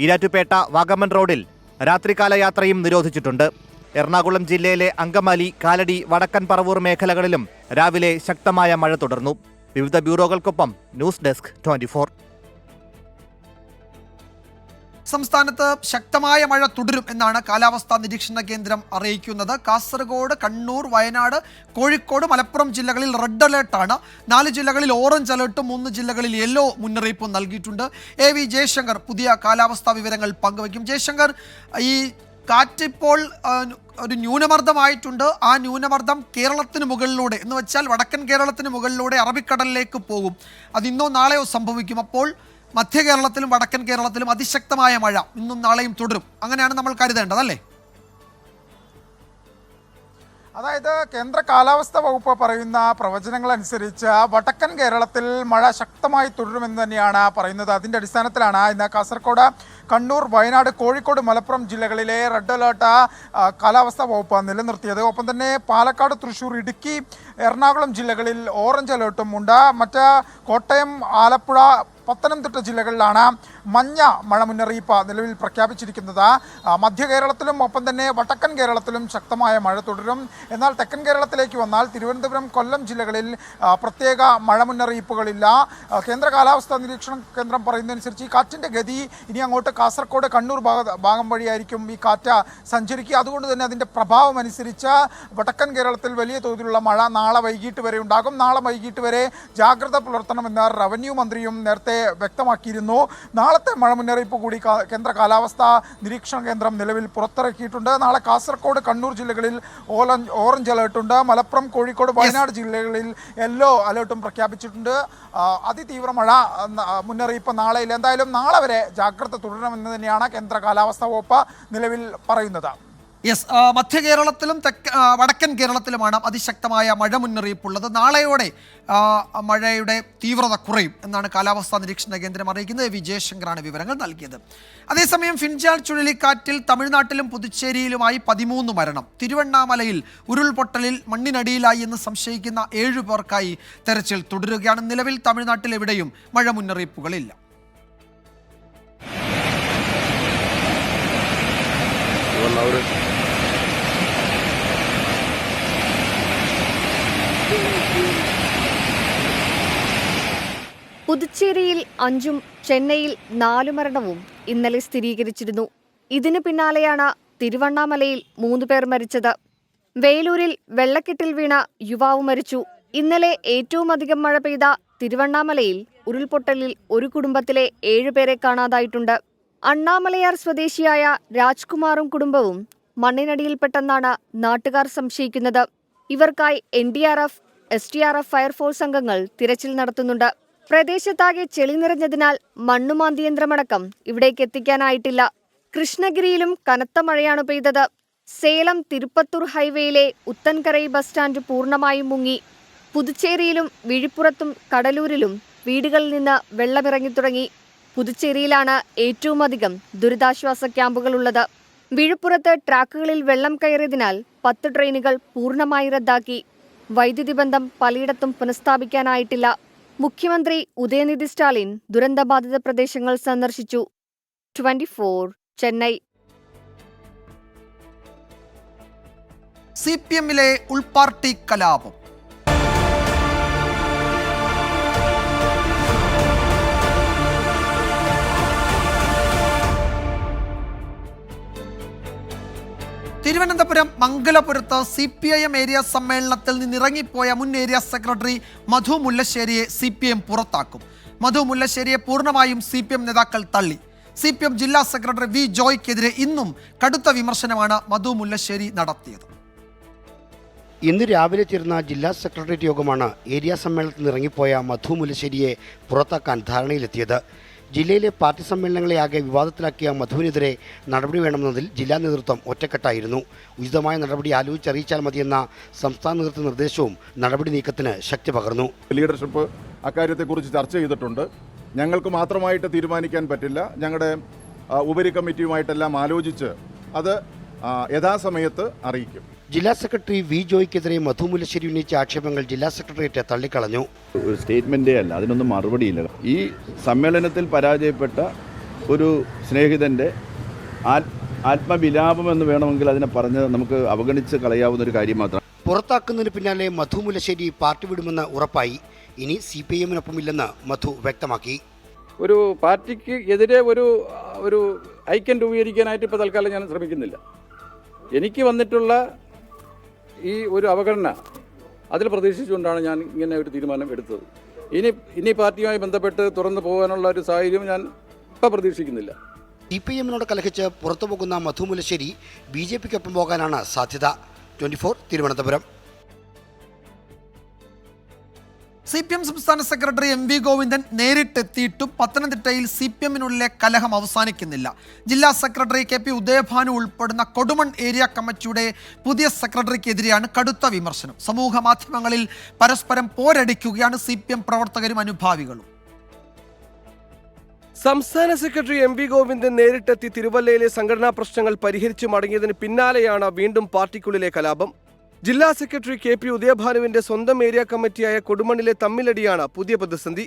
ഈരാറ്റുപേട്ട, വാഗമൺ റോഡിൽ രാത്രികാല യാത്രയും നിരോധിച്ചിട്ടുണ്ട്. എറണാകുളം ജില്ലയിലെ അങ്കമാലി, കാലടി, വടക്കൻ പറവൂർ മേഖലകളിലും രാവിലെ ശക്തമായ മഴ തുടർന്നു. വിവിധ ബ്യൂറോകൾക്കൊപ്പം ന്യൂസ് ഡെസ്ക് 24. സംസ്ഥാനത്ത് ശക്തമായ മഴ തുടരും എന്നാണ് കാലാവസ്ഥാ നിരീക്ഷണ കേന്ദ്രം അറിയിക്കുന്നത്. കാസർഗോഡ്, കണ്ണൂർ, വയനാട്, കോഴിക്കോട്, മലപ്പുറം ജില്ലകളിൽ റെഡ് അലേർട്ടാണ്. 4 ജില്ലകളിൽ ഓറഞ്ച് അലേർട്ടും 3 ജില്ലകളിൽ യെല്ലോ മുന്നറിയിപ്പും നൽകിയിട്ടുണ്ട്. AV ജയശങ്കർ പുതിയ കാലാവസ്ഥാ വിവരങ്ങൾ പങ്കുവയ്ക്കും. ജയശങ്കർ, ഈ കാറ്റിപ്പോൾ ഒരു ന്യൂനമർദ്ദമായിട്ടുണ്ട്. ആ ന്യൂനമർദ്ദം കേരളത്തിന് മുകളിലൂടെ എന്ന് വെച്ചാൽ വടക്കൻ കേരളത്തിന് മുകളിലൂടെ അറബിക്കടലിലേക്ക് പോകും. അത് ഇന്നോ നാളെയോ സംഭവിക്കും. അപ്പോൾ മധ്യ കേരളത്തിലും വടക്കൻ കേരളത്തിലും അതിശക്തമായ മഴ ഇന്നും നാളെയും തുടരും. അങ്ങനെയാണ് നമ്മൾ കരുതേണ്ടത്, അല്ലേ? അതായത് കേന്ദ്ര കാലാവസ്ഥാ വകുപ്പ് പറയുന്ന പ്രവചനങ്ങൾ അനുസരിച്ച് വടക്കൻ കേരളത്തിൽ മഴ ശക്തമായി തുടരുമെന്ന് തന്നെയാണ് പറയുന്നത്. അതിൻ്റെ അടിസ്ഥാനത്തിലാണ് ഇന്ന് കാസർഗോഡ്, കണ്ണൂർ, വയനാട്, കോഴിക്കോട്, മലപ്പുറം ജില്ലകളിലെ റെഡ് അലേർട്ട് കാലാവസ്ഥാ വകുപ്പ് നിലനിർത്തിയത്. ഒപ്പം തന്നെ പാലക്കാട്, തൃശ്ശൂർ, ഇടുക്കി, എറണാകുളം ജില്ലകളിൽ ഓറഞ്ച് അലേർട്ടും ഉണ്ട്. മറ്റ് കോട്ടയം, ആലപ്പുഴ, പത്തനംതിട്ട ജില്ലകളിലാണ് മഞ്ഞ മഴ മുന്നറിയിപ്പ് നിലവിൽ പ്രഖ്യാപിച്ചിരിക്കുന്നത്. മധ്യ കേരളത്തിലും ഒപ്പം തന്നെ വടക്കൻ കേരളത്തിലും ശക്തമായ മഴ തുടരും. എന്നാൽ തെക്കൻ കേരളത്തിലേക്ക് വന്നാൽ തിരുവനന്തപുരം, കൊല്ലം ജില്ലകളിൽ പ്രത്യേക മഴ മുന്നറിയിപ്പുകളില്ല. കേന്ദ്ര കാലാവസ്ഥാ നിരീക്ഷണ കേന്ദ്രം പറയുന്നതനുസരിച്ച് ഈ കാറ്റിൻ്റെ ഗതി ഇനി അങ്ങോട്ട് കാസർഗോഡ്, കണ്ണൂർ ഭാഗം വഴിയായിരിക്കും ഈ കാറ്റ് സഞ്ചരിക്കുക. അതുകൊണ്ട് തന്നെ അതിൻ്റെ പ്രഭാവം അനുസരിച്ച് വടക്കൻ കേരളത്തിൽ വലിയ തോതിലുള്ള മഴ നാളെ വൈകിട്ട് വരെ ഉണ്ടാകും. നാളെ വൈകിട്ട് വരെ ജാഗ്രത പുലർത്തണമെന്ന് റവന്യൂ മന്ത്രിയും നേരത്തെ വ്യക്തമാക്കിയിരുന്നു. നാളത്തെ മഴ മുന്നറിയിപ്പ് കൂടി കേന്ദ്ര കാലാവസ്ഥാ നിരീക്ഷണ കേന്ദ്രം നിലവിൽ പുറത്തിറക്കിയിട്ടുണ്ട്. നാളെ കാസർഗോഡ്, കണ്ണൂർ ജില്ലകളിൽ ഓറഞ്ച് അലേർട്ടുണ്ട്. മലപ്പുറം, കോഴിക്കോട്, വയനാട് ജില്ലകളിൽ യെല്ലോ അലേർട്ടും പ്രഖ്യാപിച്ചിട്ടുണ്ട്. അതിതീവ്ര മഴ മുന്നറിയിപ്പ് നാളെയില്ല. എന്തായാലും നാളെ വരെ ജാഗ്രത തുടരണമെന്ന് തന്നെയാണ് കേന്ദ്ര കാലാവസ്ഥാ വകുപ്പ് നിലവിൽ പറയുന്നത്. യെസ്, മധ്യ കേരളത്തിലും വടക്കൻ കേരളത്തിലുമാണ് അതിശക്തമായ മഴ മുന്നറിയിപ്പുള്ളത്. നാളെയോടെ മഴയുടെ തീവ്രത കുറയും എന്നാണ് കാലാവസ്ഥാ നിരീക്ഷണ കേന്ദ്രം അറിയിക്കുന്നത്. AV ജയശങ്കറാണ് വിവരങ്ങൾ നൽകിയത്. അതേസമയം ഫിൻജാൽ ചുഴലിക്കാറ്റിൽ തമിഴ്നാട്ടിലും പുതുച്ചേരിയിലുമായി 13 മരണം. തിരുവണ്ണാമലയിൽ ഉരുൾപൊട്ടലിൽ മണ്ണിനടിയിലായി എന്ന് സംശയിക്കുന്ന 7 പേർക്കായി തെരച്ചിൽ തുടരുകയാണ്. നിലവിൽ തമിഴ്നാട്ടിൽ എവിടെയും മഴ മുന്നറിയിപ്പുകളില്ല. പുതുച്ചേരിയിൽ 5ഉം ചെന്നൈയിൽ 4 മരണവും ഇന്നലെ സ്ഥിരീകരിച്ചിരുന്നു. ഇതിനു പിന്നാലെയാണ് തിരുവണ്ണാമലയിൽ 3 പേർ മരിച്ചത്. വേലൂരിൽ വെള്ളക്കെട്ടിൽ വീണ യുവാവ് മരിച്ചു. ഇന്നലെ ഏറ്റവും അധികം മഴ പെയ്ത തിരുവണ്ണാമലയിൽ ഉരുൾപൊട്ടലിൽ ഒരു കുടുംബത്തിലെ 7 പേരെ കാണാതായിട്ടുണ്ട്. അണ്ണാമലയാർ സ്വദേശിയായ രാജ്കുമാറും കുടുംബവും മണ്ണിനടിയിൽപ്പെട്ടെന്നാണ് നാട്ടുകാർ സംശയിക്കുന്നത്. ഇവർക്കായി NDRF, SDRF ഫയർഫോഴ്സ് അംഗങ്ങൾ തിരച്ചിൽ നടത്തുന്നുണ്ട്. പ്രദേശത്താകെ ചെളി നിറഞ്ഞതിനാൽ മണ്ണുമാന്തിയന്ത്രമടക്കം ഇവിടേക്ക് എത്തിക്കാനായിട്ടില്ല. കൃഷ്ണഗിരിയിലും കനത്ത മഴയാണ് പെയ്തത്. സേലം തിരുപ്പത്തൂർ ഹൈവേയിലെ ഉത്തൻകരൈ ബസ് സ്റ്റാൻഡ് പൂർണ്ണമായും മുങ്ങി. പുതുച്ചേരിയിലും വിഴിപ്പുറത്തും കടലൂരിലും വീടുകളിൽ നിന്ന് വെള്ളമിറങ്ങി തുടങ്ങി. പുതുച്ചേരിയിലാണ് ഏറ്റവും അധികം ദുരിതാശ്വാസ ക്യാമ്പുകളുള്ളത്. വിഴുപ്പുറത്ത് ട്രാക്കുകളിൽ വെള്ളം കയറിയതിനാൽ 10 ട്രെയിനുകൾ പൂർണ്ണമായി റദ്ദാക്കി. വൈദ്യുതി ബന്ധം പലയിടത്തും പുനഃസ്ഥാപിക്കാനായിട്ടില്ല. മുഖ്യമന്ത്രി ഉദയനിധി സ്റ്റാലിൻ ദുരന്തബാധിത പ്രദേശങ്ങൾ സന്ദർശിച്ചു. 24 ചെന്നൈ. CPM-ലെ ഉൾപാർട്ടി കലാപം. തിരുവനന്തപുരം മംഗലപുരത്ത് CPIM ഏരിയ സമ്മേളനത്തിൽ നിന്നിറങ്ങിപ്പോയ മുൻ ഏരിയ സെക്രട്ടറി മധു മുല്ലശ്ശേരിയെ CPM പുറത്താക്കും. മധു മുല്ലശ്ശേരിയെ പൂർണ്ണമായും CPM നേതാക്കൾ തള്ളി. CPM ജില്ലാ സെക്രട്ടറി വി ജോയ്ക്കെതിരെ ഇന്നും കടുത്ത വിമർശനമാണ് മധു മുല്ലശ്ശേരി നടത്തിയത്. ഇന്ന് രാവിലെ ചേർന്ന ജില്ലാ സെക്രട്ടേറിയറ്റ് യോഗമാണ് ഏരിയ സമ്മേളനത്തിൽ ഇറങ്ങിപ്പോയ മധു മുല്ലശ്ശേരിയെ പുറത്താക്കാൻ ധാരണയിലെത്തിയത്. ജില്ലയിലെ പാർട്ടി സമ്മേളനങ്ങളെ ആകെ വിവാദത്തിലാക്കിയ മധുവിനെതിരെ നടപടി വേണമെന്നതിൽ ജില്ലാ നേതൃത്വം ഒറ്റക്കെട്ടായിരുന്നു. ഉചിതമായ നടപടി ആലോചിച്ചറിയിച്ചാൽ മതിയെന്ന സംസ്ഥാന നേതൃത്വ നിർദ്ദേശവും നടപടി നീക്കത്തിന് ശക്തി പകർന്നു. ലീഡർഷിപ്പ് അക്കാര്യത്തെക്കുറിച്ച് ചർച്ച ചെയ്തിട്ടുണ്ട്. ഞങ്ങൾക്ക് മാത്രമായിട്ട് തീരുമാനിക്കാൻ പറ്റില്ല. ഞങ്ങളുടെ ഉപരി കമ്മിറ്റിയുമായിട്ടെല്ലാം ആലോചിച്ച് അത് യഥാസമയത്ത് അറിയിക്കും. ജില്ലാ സെക്രട്ടറി വി ജോയ്ക്കെതിരെ മധു മുല്ലശ്ശേരി ഉന്നയിച്ച ആക്ഷേപങ്ങൾ ജില്ലാ സെക്രട്ടേറിയറ്റ് തള്ളിക്കളഞ്ഞു. ഒരു സ്റ്റേറ്റ്മെൻറ്റേ അല്ല, അതിനൊന്നും മറുപടിയില്ല. ഈ സമ്മേളനത്തിൽ പരാജയപ്പെട്ട ഒരു സ്നേഹിതൻ്റെ ആത്മവിലാപം എന്ന് വേണമെങ്കിൽ അതിനെ പറഞ്ഞ് നമുക്ക് അവഗണിച്ച് കളയാവുന്ന ഒരു കാര്യം മാത്രം. പുറത്താക്കുന്നതിന് പിന്നാലെ മധു മുല്ലശ്ശേരി പാർട്ടി വിടുമെന്ന് ഉറപ്പായി. ഇനി CPIM-നൊപ്പമില്ലെന്ന് മധു വ്യക്തമാക്കി. ഒരു പാർട്ടിക്ക് എതിരെ ഒരു ഐക്യം രൂപീകരിക്കാനായിട്ട് ഇപ്പോൾ തൽക്കാലം ഞാൻ ശ്രമിക്കുന്നില്ല. എനിക്ക് വന്നിട്ടുള്ള ഈ ഒരു അവഗണന അതിൽ പ്രതീക്ഷിച്ചുകൊണ്ടാണ് ഞാൻ ഇങ്ങനെ ഒരു തീരുമാനം എടുത്തത്. ഇനി പാർട്ടിയുമായി ബന്ധപ്പെട്ട് തുറന്നു പോകാനുള്ള ഒരു സാഹചര്യം ഞാൻ ഇപ്പം പ്രതീക്ഷിക്കുന്നില്ല. CPIM-നോട് കലഹിച്ച് പുറത്തു പോകുന്ന മധു മുല്ലശ്ശേരി BJP-ക്കൊപ്പം പോകാനാണ് സാധ്യത. 24 തിരുവനന്തപുരം. CPM സംസ്ഥാന സെക്രട്ടറി MV ഗോവിന്ദൻ നേരിട്ടെത്തിയിട്ടും പത്തനംതിട്ടയിൽ CPM-നുള്ളിലെ കലഹം അവസാനിക്കുന്നില്ല. ജില്ലാ സെക്രട്ടറി KP ഉദയഭാനു ഉൾപ്പെടുന്ന കൊടുമൺ ഏരിയ കമ്മിറ്റിയുടെ പുതിയ സെക്രട്ടറിക്കെതിരെയാണ് കടുത്ത വിമർശനം. സമൂഹ മാധ്യമങ്ങളിൽ പരസ്പരം പോരടിക്കുകയാണ് CPM പ്രവർത്തകരും അനുഭാവികളും. സംസ്ഥാന സെക്രട്ടറി MV ഗോവിന്ദൻ നേരിട്ടെത്തി തിരുവല്ലയിലെ സംഘടനാ പ്രശ്നങ്ങൾ പരിഹരിച്ചു മടങ്ങിയതിന് പിന്നാലെയാണ് വീണ്ടും പാർട്ടിക്കുള്ളിലെ കലാപം. ജില്ലാ സെക്രട്ടറി KP ഉദയഭാനുവിന്റെ സ്വന്തം ഏരിയ കമ്മിറ്റിയായ കൊടുമണ്ണിലെ തമ്മിലടിയാണ് പുതിയ പ്രതിസന്ധി.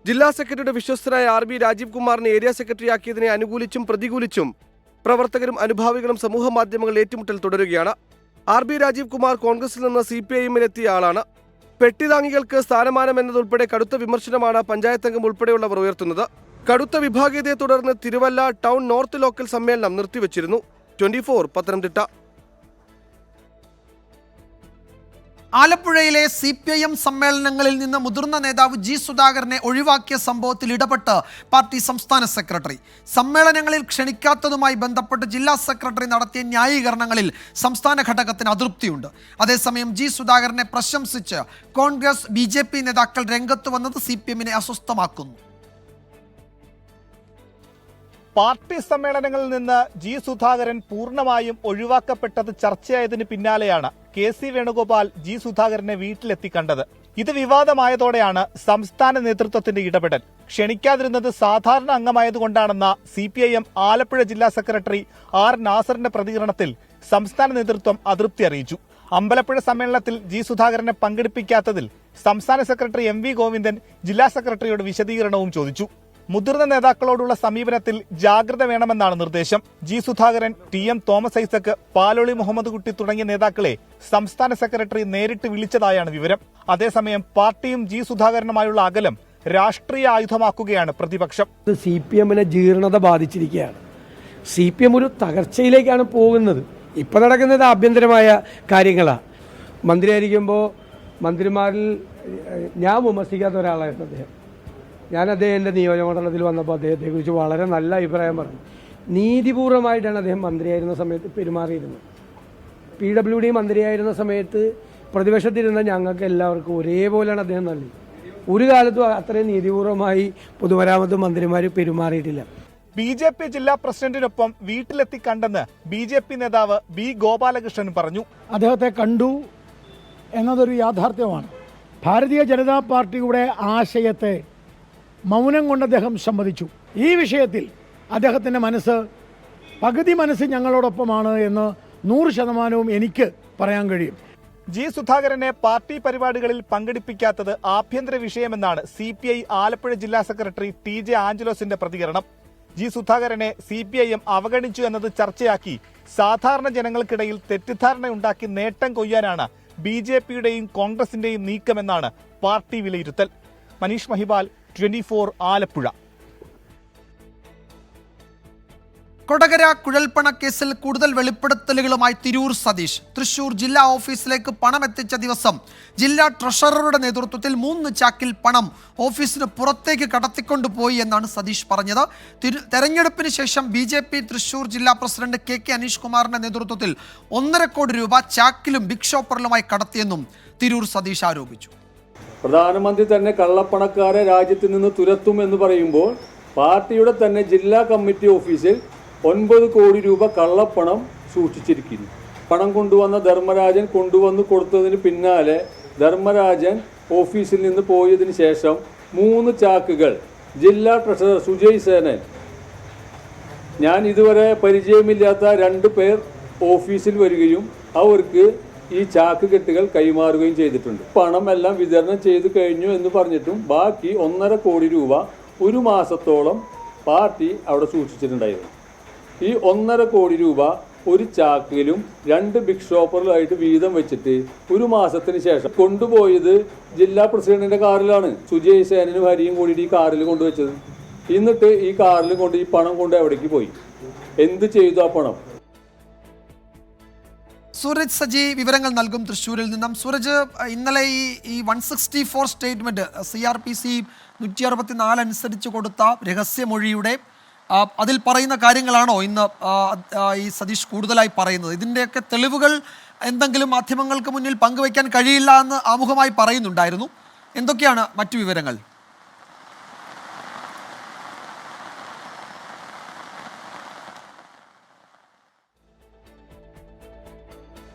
ജില്ലാ സെക്രട്ടറിയുടെ വിശ്വസ്തനായ RB രാജീവ് കുമാറിനെ ഏരിയ സെക്രട്ടറിയാക്കിയതിനെ അനുകൂലിച്ചും പ്രതികൂലിച്ചും പ്രവർത്തകരും അനുഭാവികളും സമൂഹ മാധ്യമങ്ങളിൽ ഏറ്റുമുട്ടൽ തുടരുകയാണ്. RB രാജീവ് കുമാർ കോൺഗ്രസിൽ നിന്ന് CPIM-ലെത്തിയ ആളാണ്. പെട്ടിതാങ്ങികൾക്ക് സ്ഥാനമാനം എന്നതുൾപ്പെടെ കടുത്ത വിമർശനമാണ് പഞ്ചായത്ത് അംഗം ഉൾപ്പെടെയുള്ളവർ ഉയർത്തുന്നത്. കടുത്ത വിഭാഗീയതയെ തുടർന്ന് തിരുവല്ല ടൗൺ നോർത്ത് ലോക്കൽ സമ്മേളനം നിർത്തിവച്ചിരുന്നു. 24 പത്തനംതിട്ട. ആലപ്പുഴയിലെ CPIM സമ്മേളനങ്ങളിൽ നിന്ന് മുതിർന്ന നേതാവ് G സുധാകരനെ ഒഴിവാക്കിയ സംഭവത്തിൽ ഇടപെട്ട് പാർട്ടി സംസ്ഥാന സെക്രട്ടറി. സമ്മേളനങ്ങളിൽ ക്ഷണിക്കാത്തതുമായി ബന്ധപ്പെട്ട് ജില്ലാ സെക്രട്ടറി നടത്തിയ ന്യായീകരണങ്ങളിൽ സംസ്ഥാന ഘടകത്തിന് അതൃപ്തിയുണ്ട്. അതേസമയം G സുധാകരനെ പ്രശംസിച്ച് കോൺഗ്രസ് BJP നേതാക്കൾ രംഗത്ത് വന്നത് CPM-നെ അസ്വസ്ഥമാക്കുന്നു. പാർട്ടി സമ്മേളനങ്ങളിൽ നിന്ന് G സുധാകരൻ പൂർണ്ണമായും ഒഴിവാക്കപ്പെട്ടത് ചർച്ചയായതിനു പിന്നാലെയാണ് KC വേണുഗോപാൽ G സുധാകരനെ വീട്ടിലെത്തി കണ്ടത്. ഇത് വിവാദമായതോടെയാണ് സംസ്ഥാന നേതൃത്വത്തിന്റെ ഇടപെടൽ. ക്ഷണിക്കാതിരുന്നത് സാധാരണ അംഗമായതുകൊണ്ടാണെന്ന CPIM ആലപ്പുഴ ജില്ലാ സെക്രട്ടറി R നാസറിന്റെ പ്രതികരണത്തിൽ സംസ്ഥാന നേതൃത്വം അതൃപ്തി അറിയിച്ചു. അമ്പലപ്പുഴ സമ്മേളനത്തിൽ G സുധാകരനെ പങ്കെടുപ്പിക്കാത്തതിൽ സംസ്ഥാന സെക്രട്ടറി MV ഗോവിന്ദൻ ജില്ലാ സെക്രട്ടറിയോട് വിശദീകരണവും ചോദിച്ചു. മുതിർന്ന നേതാക്കളോടുള്ള സമീപനത്തിൽ ജാഗ്രത വേണമെന്നാണ് നിർദ്ദേശം. G സുധാകരൻ, TM തോമസ് ഐസക്, പാലോളി മുഹമ്മദ് കുട്ടി തുടങ്ങിയ നേതാക്കളെ സംസ്ഥാന സെക്രട്ടറി നേരിട്ട് വിളിച്ചതായാണ് വിവരം. അതേസമയം പാർട്ടിയും G സുധാകരനുമായുള്ള അകലം രാഷ്ട്രീയ ആയുധമാക്കുകയാണ് പ്രതിപക്ഷം. CPM-നെ ജീർണത ബാധിച്ചിരിക്കുകയാണ്. CPM ഒരു തകർച്ചയിലേക്കാണ് പോകുന്നത്. ഇപ്പം നടക്കുന്നത് ആഭ്യന്തരമായ കാര്യങ്ങളാണ്. മന്ത്രിയായിരിക്കുമ്പോൾ മന്ത്രിമാരിൽ ഞാൻ വിമർശിക്കാത്ത ഒരാളായിരുന്നു അദ്ദേഹം. ഞാൻ അദ്ദേഹത്തിൻ്റെ നിയോജകമണ്ഡലത്തിൽ വന്നപ്പോൾ അദ്ദേഹത്തെക്കുറിച്ച് വളരെ നല്ല അഭിപ്രായം പറഞ്ഞു. നീതിപൂർവമായിട്ടാണ് അദ്ദേഹം മന്ത്രിയായിരുന്ന സമയത്ത് പെരുമാറിയിരുന്നത്. PWD മന്ത്രിയായിരുന്ന സമയത്ത് പ്രതിപക്ഷത്തിരുന്ന ഞങ്ങൾക്ക് എല്ലാവർക്കും ഒരേപോലെയാണ് അദ്ദേഹം നൽകി. ഒരു കാലത്തും അത്രയും നീതിപൂർവമായി പൊതുമരാമത്ത് മന്ത്രിമാർ പെരുമാറിയിട്ടില്ല. BJP ജില്ലാ പ്രസിഡന്റിനൊപ്പം വീട്ടിലെത്തി കണ്ടെന്ന് BJP നേതാവ് B ഗോപാലകൃഷ്ണൻ പറഞ്ഞു. അദ്ദേഹത്തെ കണ്ടു എന്നതൊരു യാഥാർത്ഥ്യമാണ്. ഭാരതീയ ജനതാ പാർട്ടിയുടെ ആശയത്തെ മൗനം കൊണ്ട് അദ്ദേഹം സമ്മതിച്ചു. ഈ വിഷയത്തിൽ അദ്ദേഹത്തിൻ്റെ പകുതി മനസ്സ് ഞങ്ങളോടൊപ്പമാണ് എന്ന് 100% എനിക്ക് പറയാൻ കഴിയും. ജി സുധാകരനെ പാർട്ടി പരിപാടികളിൽ പങ്കെടുപ്പിക്കാത്തത് ആഭ്യന്തര വിഷയമെന്നാണ് CPI ആലപ്പുഴ ജില്ലാ സെക്രട്ടറി TJ ആഞ്ചലോസിന്റെ പ്രതികരണം. ജി സുധാകരനെ CPIM അവഗണിച്ചു എന്നത് ചർച്ചയാക്കി സാധാരണ ജനങ്ങൾക്കിടയിൽ തെറ്റിദ്ധാരണയുണ്ടാക്കി നേട്ടം കൊയ്യാനാണ് BJPയുടെയും കോൺഗ്രസിന്റെയും നീക്കമെന്നാണ് പാർട്ടി വിലയിരുത്തൽ. മനീഷ് മഹിബാൽ, 24 ആലപ്പുഴ. കൊടകര കുഴൽപ്പണ കേസിൽ കൂടുതൽ വെളിപ്പെടുത്തലുകളുമായി തിരൂർ സതീഷ്. തൃശൂർ ജില്ലാ ഓഫീസിലേക്ക് പണം എത്തിച്ച ദിവസം ജില്ലാ ട്രഷററുടെ നേതൃത്വത്തിൽ 3 ചാക്കിൽ പണം ഓഫീസിന് പുറത്തേക്ക് കടത്തിക്കൊണ്ടുപോയി എന്നാണ് സതീഷ് പറഞ്ഞത്. തെരഞ്ഞെടുപ്പിന് ശേഷം BJP തൃശൂർ ജില്ലാ പ്രസിഡന്റ് KK അനീഷ് കുമാറിന്റെ നേതൃത്വത്തിൽ 1.5 കോടി രൂപ ചാക്കിലും ബിഗ് ഷോപ്പറിലുമായി കടത്തിയെന്നും തിരൂർ സതീഷ് ആരോപിച്ചു. പ്രധാനമന്ത്രി തന്നെ കള്ളപ്പണക്കാരെ രാജ്യത്ത് നിന്ന് തുരത്തും എന്ന് പറയുമ്പോൾ പാർട്ടിയുടെ തന്നെ ജില്ലാ കമ്മിറ്റി ഓഫീസിൽ 9 കോടി രൂപ കള്ളപ്പണം സൂക്ഷിച്ചിരിക്കുന്നു. പണം കൊണ്ടുവന്ന ധർമ്മരാജൻ കൊണ്ടുവന്ന് കൊടുത്തതിന് പിന്നാലെ ധർമ്മരാജൻ ഓഫീസിൽ നിന്ന് പോയതിന് ശേഷം 3 ചാക്കുകൾ ജില്ലാ ട്രഷറർ സുജയ് സേനൻ, ഞാൻ ഇതുവരെ പരിചയമില്ലാത്ത 2 പേർ ഓഫീസിൽ വരികയും അവർക്ക് ഈ ചാക്ക് കെട്ടുകൾ കൈമാറുകയും ചെയ്തിട്ടുണ്ട്. പണം എല്ലാം വിതരണം ചെയ്തു കഴിഞ്ഞു എന്ന് പറഞ്ഞിട്ടും ബാക്കി 1.5 കോടി രൂപ 1 മാസത്തോളം പാർട്ടി അവിടെ സൂക്ഷിച്ചിട്ടുണ്ടായിരുന്നു. ഈ 1.5 കോടി രൂപ ഒരു ചാക്കിലും 2 ബിഗ് ഷോപ്പറിലായിട്ട് വീതം വെച്ചിട്ട് 1 മാസത്തിന് ശേഷം കൊണ്ടുപോയത് ജില്ലാ പ്രസിഡന്റിന്റെ കാറിലാണ്. സുജയ് സേനനും ഹരിയും കൂടിയിട്ട് ഈ കാറിൽ കൊണ്ടുവച്ചത്. എന്നിട്ട് ഈ കാറിൽ കൊണ്ട് ഈ പണം കൊണ്ട് എവിടേക്ക് പോയി, എന്ത് ചെയ്തു ആ പണം? സൂരജ് സജി വിവരങ്ങൾ നൽകും തൃശ്ശൂരിൽ നിന്നും. സൂരജ്, ഇന്നലെ ഈ 164 സ്റ്റേറ്റ്മെന്റ് CRPC 164 അനുസരിച്ച് കൊടുത്ത രഹസ്യമൊഴിയുടെ അതിൽ പറയുന്ന കാര്യങ്ങളാണോ ഇന്ന് ഈ സതീഷ് കൂടുതലായി പറയുന്നത്? ഇതിൻ്റെയൊക്കെ തെളിവുകൾ എന്തെങ്കിലും മാധ്യമങ്ങൾക്ക് മുന്നിൽ പങ്കുവയ്ക്കാൻ കഴിയില്ല എന്ന് ആമുഖമായി പറയുന്നുണ്ടായിരുന്നു. എന്തൊക്കെയാണ് മറ്റു വിവരങ്ങൾ?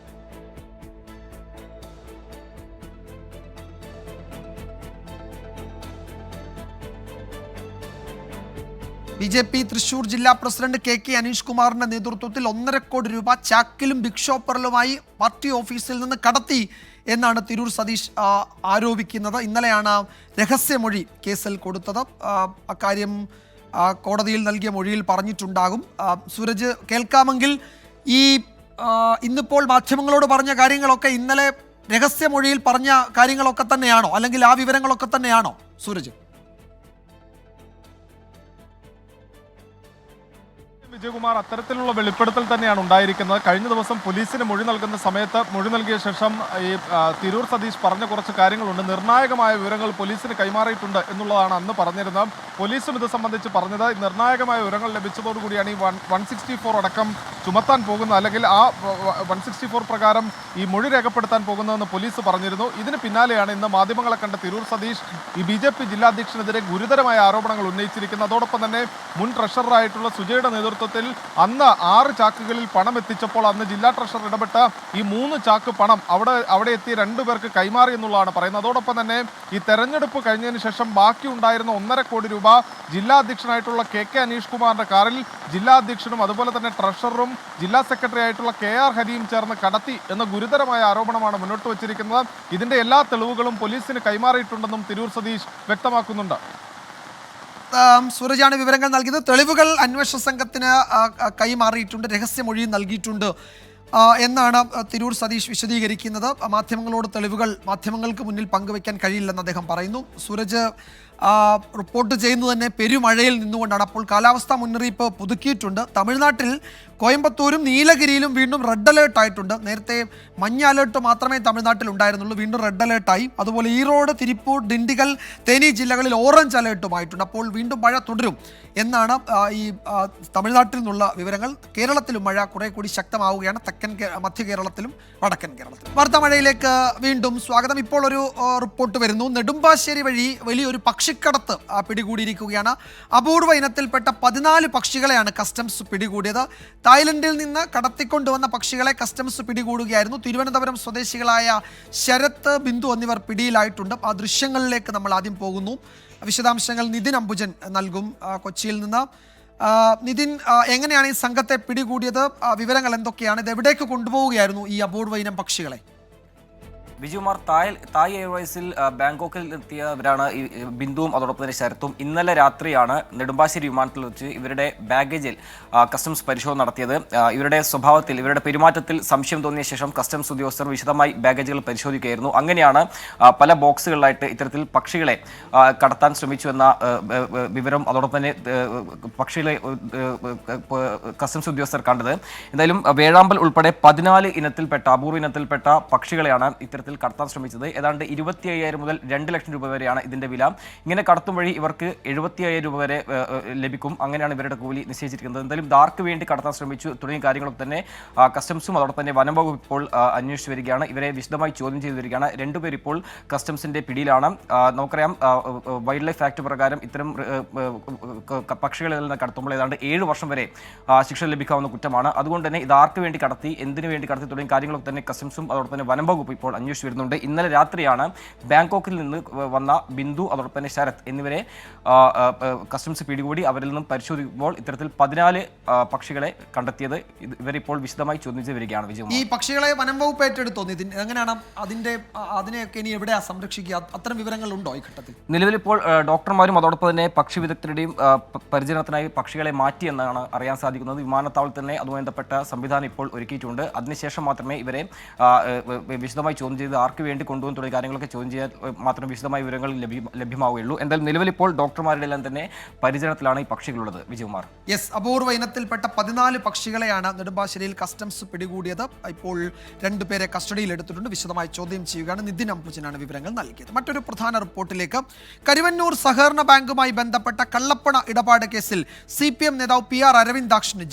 BJP തൃശൂർ ജില്ലാ പ്രസിഡന്റ് KK അനീഷ് കുമാറിന്റെ നേതൃത്വത്തിൽ 1.5 കോടി രൂപ ചാക്കിലും ബിഗ് ഷോപ്പറിലുമായി പാർട്ടി ഓഫീസിൽ നിന്ന് കടത്തി എന്നാണ് തിരൂർ സതീഷ് ആരോപിക്കുന്നത്. ഇന്നലെയാണ് രഹസ്യമൊഴി കേസിൽ കൊടുത്തത്. അക്കാര്യം കോടതിയിൽ നൽകിയ മൊഴിയിൽ പറഞ്ഞിട്ടുണ്ടാകും. സൂരജ്, കേൾക്കാമെങ്കിൽ ഇന്നിപ്പോൾ മാധ്യമങ്ങളോട് പറഞ്ഞ കാര്യങ്ങളൊക്കെ ഇന്നലെ രഹസ്യമൊഴിയിൽ പറഞ്ഞ കാര്യങ്ങളൊക്കെ തന്നെയാണോ, അല്ലെങ്കിൽ ആ വിവരങ്ങളൊക്കെ തന്നെയാണോ സൂരജ്? വിജയകുമാർ, അത്തരത്തിലുള്ള വെളിപ്പെടുത്തൽ തന്നെയാണ് ഉണ്ടായിരിക്കുന്നത്. കഴിഞ്ഞ ദിവസം പോലീസിന് മൊഴി നൽകുന്ന സമയത്ത് മൊഴി നൽകിയ ശേഷം ഈ തിരൂർ സതീഷ് പറഞ്ഞ കുറച്ച് കാര്യങ്ങളുണ്ട്. നിർണായകമായ വിവരങ്ങൾ പോലീസിന് കൈമാറിയിട്ടുണ്ട് എന്നുള്ളതാണ് അന്ന് പറഞ്ഞിരുന്നത്. പോലീസും ഇത് സംബന്ധിച്ച് പറഞ്ഞത് നിർണായകമായ വിവരങ്ങൾ ലഭിച്ചതോടുകൂടിയാണ് ഈ 164 അടക്കം ചുമത്താൻ പോകുന്നത്, അല്ലെങ്കിൽ ആ 164 പ്രകാരം ഈ മൊഴി രേഖപ്പെടുത്താൻ പോകുന്നതെന്ന് പോലീസ് പറഞ്ഞിരുന്നു. ഇതിന് പിന്നാലെയാണ് ഇന്ന് മാധ്യമങ്ങളെ കണ്ട തിരൂർ സതീഷ് ഈ BJP ജില്ലാധ്യക്ഷനെതിരെ ഗുരുതരമായ ആരോപണങ്ങൾ ഉന്നയിച്ചിരിക്കുന്നത്. അതോടൊപ്പം തന്നെ മുൻ ട്രഷററായിട്ടുള്ള സുജയുടെ നേതൃത്വത്തിൽ അന്ന് 6 ചാക്കുകളിൽ പണം എത്തിച്ചപ്പോൾ അന്ന് ജില്ലാ ട്രഷറർ ഇടപെട്ട ഈ 3 ചാക്ക് പണം അവിടെ എത്തിയ 2 പേർക്ക് കൈമാറി എന്നുള്ളതാണ് പറയുന്നത്. അതോടൊപ്പം തന്നെ ഈ തെരഞ്ഞെടുപ്പ് കഴിഞ്ഞതിന് ശേഷം ബാക്കി ഉണ്ടായിരുന്ന 1.5 കോടി രൂപ ജില്ലാ അധ്യക്ഷനായിട്ടുള്ള KK അനീഷ് കുമാറിന്റെ കാറിൽ ജില്ലാ അധ്യക്ഷനും അതുപോലെ തന്നെ ട്രഷററും ജില്ലാ സെക്രട്ടറി ആയിട്ടുള്ള KR ഹരിയും ചേർന്ന് കടത്തി എന്ന ഗുരുതരമായ ആരോപണമാണ് മുന്നോട്ട് വച്ചിരിക്കുന്നത്. ഇതിന്റെ എല്ലാ തെളിവുകളും പോലീസിന് കൈമാറിയിട്ടുണ്ടെന്നും തിരൂർ സതീഷ് വ്യക്തമാക്കുന്നുണ്ട്. സൂരജാണ് വിവരങ്ങൾ നൽകിയത്. തെളിവുകൾ അന്വേഷണ സംഘത്തിന് കൈമാറിയിട്ടുണ്ട്, രഹസ്യമൊഴി നൽകിയിട്ടുണ്ട് എന്നാണ് തിരൂർ സതീഷ് വിശദീകരിക്കുന്നത്. മാധ്യമങ്ങളോട് തെളിവുകൾ മാധ്യമങ്ങൾക്ക് മുന്നിൽ പങ്കുവയ്ക്കാൻ കഴിയില്ലെന്ന് അദ്ദേഹം പറയുന്നു. സൂരജ് റിപ്പോർട്ട് ചെയ്യുന്നത് തന്നെ പെരുമഴയിൽ നിന്നുകൊണ്ടാണ്. അപ്പോൾ കാലാവസ്ഥാ മുന്നറിയിപ്പ് പുതുക്കിയിട്ടുണ്ട്. തമിഴ്നാട്ടിൽ കോയമ്പത്തൂരും നീലഗിരിയിലും വീണ്ടും റെഡ് അലേർട്ട് ആയിട്ടുണ്ട്. നേരത്തെ മഞ്ഞ അലേർട്ട് മാത്രമേ തമിഴ്നാട്ടിൽ ഉണ്ടായിരുന്നുള്ളൂ, വീണ്ടും റെഡ് അലേർട്ടായി. അതുപോലെ ഈറോഡ്, തിരുപ്പൂർ, ദിണ്ടിഗൽ, തേനി ജില്ലകളിൽ ഓറഞ്ച് അലേർട്ടുമായിട്ടുണ്ട്. അപ്പോൾ വീണ്ടും മഴ തുടരും എന്നാണ് ഈ തമിഴ്നാട്ടിൽ നിന്നുള്ള വിവരങ്ങൾ. കേരളത്തിലും മഴ കുറെ കൂടി ശക്തമാവുകയാണ്, മധ്യ കേരളത്തിലും വടക്കൻ കേരളത്തിലും. വാർത്താ മഴയിലേക്ക് വീണ്ടും സ്വാഗതം. ഇപ്പോൾ ഒരു റിപ്പോർട്ട് വരുന്നു. നെടുമ്പാശ്ശേരി വഴി വലിയൊരു പക്ഷിക്കടത്ത് പിടികൂടിയിരിക്കുകയാണ്. അപൂർവ ഇനത്തിൽപ്പെട്ട 14 പക്ഷികളെയാണ് കസ്റ്റംസ് പിടികൂടിയത്. തായ്ലൻഡിൽ നിന്ന് കടത്തിക്കൊണ്ടുവന്ന പക്ഷികളെ കസ്റ്റംസ് പിടികൂടുകയായിരുന്നു. തിരുവനന്തപുരം സ്വദേശികളായ ശരത്ത്, ബിന്ദു എന്നിവർ പിടിയിലായിട്ടുണ്ട്. ആ ദൃശ്യങ്ങളിലേക്ക് നമ്മൾ ആദ്യം പോകുന്നു. വിശദാംശങ്ങൾ നിതിൻ അംബുജൻ നൽകും കൊച്ചിയിൽ നിന്ന്. നിതിൻ, എങ്ങനെയാണ് ഈ സംഘത്തെ പിടികൂടിയത്? വിവരങ്ങൾ എന്തൊക്കെയാണ്? ഇത് എവിടേക്ക് കൊണ്ടുപോവുകയായിരുന്നു ഈ അപൂർവ ഇനം പക്ഷികളെ? വിജുമാർ, തായ് എയർവേസിൽ ബാങ്കോക്കിൽ എത്തിയവരാണ് ബിന്ദുവും അതോടൊപ്പം തന്നെ ശരത്തും. ഇന്നലെ രാത്രിയാണ് നെടുമ്പാശ്ശേരി വിമാനത്തിൽ വെച്ച് ഇവരുടെ ബാഗേജിൽ കസ്റ്റംസ് പരിശോധന നടത്തിയത്. ഇവരുടെ സ്വഭാവത്തിൽ, ഇവരുടെ പെരുമാറ്റത്തിൽ സംശയം തോന്നിയ ശേഷം കസ്റ്റംസ് ഉദ്യോഗസ്ഥർ വിശദമായി ബാഗേജുകൾ പരിശോധിക്കുകയായിരുന്നു. അങ്ങനെയാണ് പല ബോക്സുകളിലായിട്ട് ഇത്തരത്തിൽ പക്ഷികളെ കടത്താൻ ശ്രമിച്ചുവെന്ന വിവരം അതോടൊപ്പം തന്നെ പക്ഷികളെ കസ്റ്റംസ് ഉദ്യോഗസ്ഥർ കണ്ടത്. എന്തായാലും വേഴാമ്പൽ ഉൾപ്പെടെ 14 ഇനത്തിൽപ്പെട്ട അപൂർവ ഇനത്തിൽപ്പെട്ട പക്ഷികളെയാണ് ഇത്തരത്തിൽ കടത്താൻ ശ്രമിച്ചത്. ഏതാണ്ട് 25,000 മുതൽ 2 ലക്ഷം രൂപ വരെയാണ് ഇതിന്റെ വില. ഇങ്ങനെ കടത്തും വഴി ഇവർക്ക് 75,000 രൂപ വരെ ലഭിക്കും. അങ്ങനെയാണ് ഇവരുടെ കൂലി നിശ്ചയിച്ചിരിക്കുന്നത്. എന്തായാലും ഇതാർക്ക് വേണ്ടി കടത്താൻ ശ്രമിച്ചു തുടങ്ങിയ കാര്യങ്ങളൊക്കെ തന്നെ കസ്റ്റംസും അതോടൊപ്പം തന്നെ വനം വകുപ്പ് ഇപ്പോൾ അന്വേഷിച്ചു വരികയാണ്. ഇവരെ വിശദമായി ചോദ്യം ചെയ്തു വരികയാണ്. രണ്ടുപേർ ഇപ്പോൾ കസ്റ്റംസിന്റെ പിടിയിലാണ്. നമുക്കറിയാം, വൈൽഡ് ലൈഫ് ആക്ട് പ്രകാരം ഇത്തരം പക്ഷികളിൽ നിന്ന് കടത്തുമ്പോൾ ഏതാണ്ട് 7 വർഷം വരെ ശിക്ഷ ലഭിക്കാവുന്ന കുറ്റമാണ്. അതുകൊണ്ട് തന്നെ ഇതാർക്ക് വേണ്ടി കടത്തി, എന്തിനു വേണ്ടി കടത്തി തുടങ്ങിയ കാര്യങ്ങളൊക്കെ തന്നെ കസ്റ്റംസും അതോടൊപ്പം തന്നെ വനം വകുപ്പ് ഇപ്പോൾ അന്വേഷിച്ചു വരുന്നുണ്ട്. ഇന്നലെ രാത്രിയാണ് ബാങ്കോക്കിൽ നിന്ന് വന്ന ബിന്ദു അതോടൊപ്പം തന്നെ ശരത് എന്നിവരെ കസ്റ്റംസ് പിടികൂടി അവരിൽ നിന്നും പരിശോധിക്കുമ്പോൾ ഇത്തരത്തിൽ 14 പക്ഷികളെ കണ്ടെത്തിയത്. ഇവരിപ്പോൾ വിശദമായി ചോദ്യം ചെയ്ത് വരികയാണ്. വിജയ്, ഈ പക്ഷികളെ വനം വകുപ്പ് ഏറ്റെടുത്തോ? എങ്ങനെയാണ് അതിനെയൊക്കെ ഇനി എവിടെയാ സംരക്ഷിക്കുക? അത്തരം വിവരങ്ങൾ ഉണ്ടോ ഈ ഘട്ടത്തിൽ? നിലവിലിപ്പോൾ ഡോക്ടർമാരും അതോടൊപ്പം തന്നെ പക്ഷി വിദഗ്ധരുടെയും പരിചരണത്തിനായി പക്ഷികളെ മാറ്റിയെന്നാണ് അറിയാൻ സാധിക്കുന്നത്. വിമാനത്താവളത്തിൽ തന്നെ അതുമായി ബന്ധപ്പെട്ട സംവിധാനം ഇപ്പോൾ ഒരുക്കിയിട്ടുണ്ട്. അതിനുശേഷം മാത്രമേ ഇവരെ വിശദമായി ചോദ്യം ചെയ്ത് ആർക്ക് വേണ്ടി കൊണ്ടുപോകും തുടങ്ങിയ കാര്യങ്ങളൊക്കെ ചോദ്യം ചെയ്യാൻ മാത്രം വിശദമായ വിവരങ്ങൾ ലഭ്യമാവുകയുള്ളൂ. എന്തായാലും നിലവിലിപ്പോൾ ഡോക്ടർമാരുടെ എല്ലാം തന്നെ പരിചരണത്തിലാണ് ഈ പക്ഷികളുള്ളത്. വിജയകുമാർ, യെസ്, അപൂർവ ഇനത്തിൽപ്പെട്ട 14 പക്ഷികളെയാണ് നെടുമ്പാശ്ശേരിയിൽ കസ്റ്റംസ് പിടികൂടിയത്. ഇപ്പോൾ 2 പേരെ കസ്റ്റഡിയിൽ എടുത്തിട്ടുണ്ട്. വിശദമായി ചോദ്യം ചെയ്യുകയാണ്. നിതിൻ അംബുജനാണ് വിവരങ്ങൾ നൽകിയത്. മറ്റൊരു പ്രധാന റിപ്പോർട്ടിലേക്ക്. കരുവന്നൂർ സഹകരണ ബാങ്കുമായി ബന്ധപ്പെട്ട കള്ളപ്പണ ഇടപാട് കേസിൽ CPM നേതാവ് PR അരവിന്ദാക്ഷന്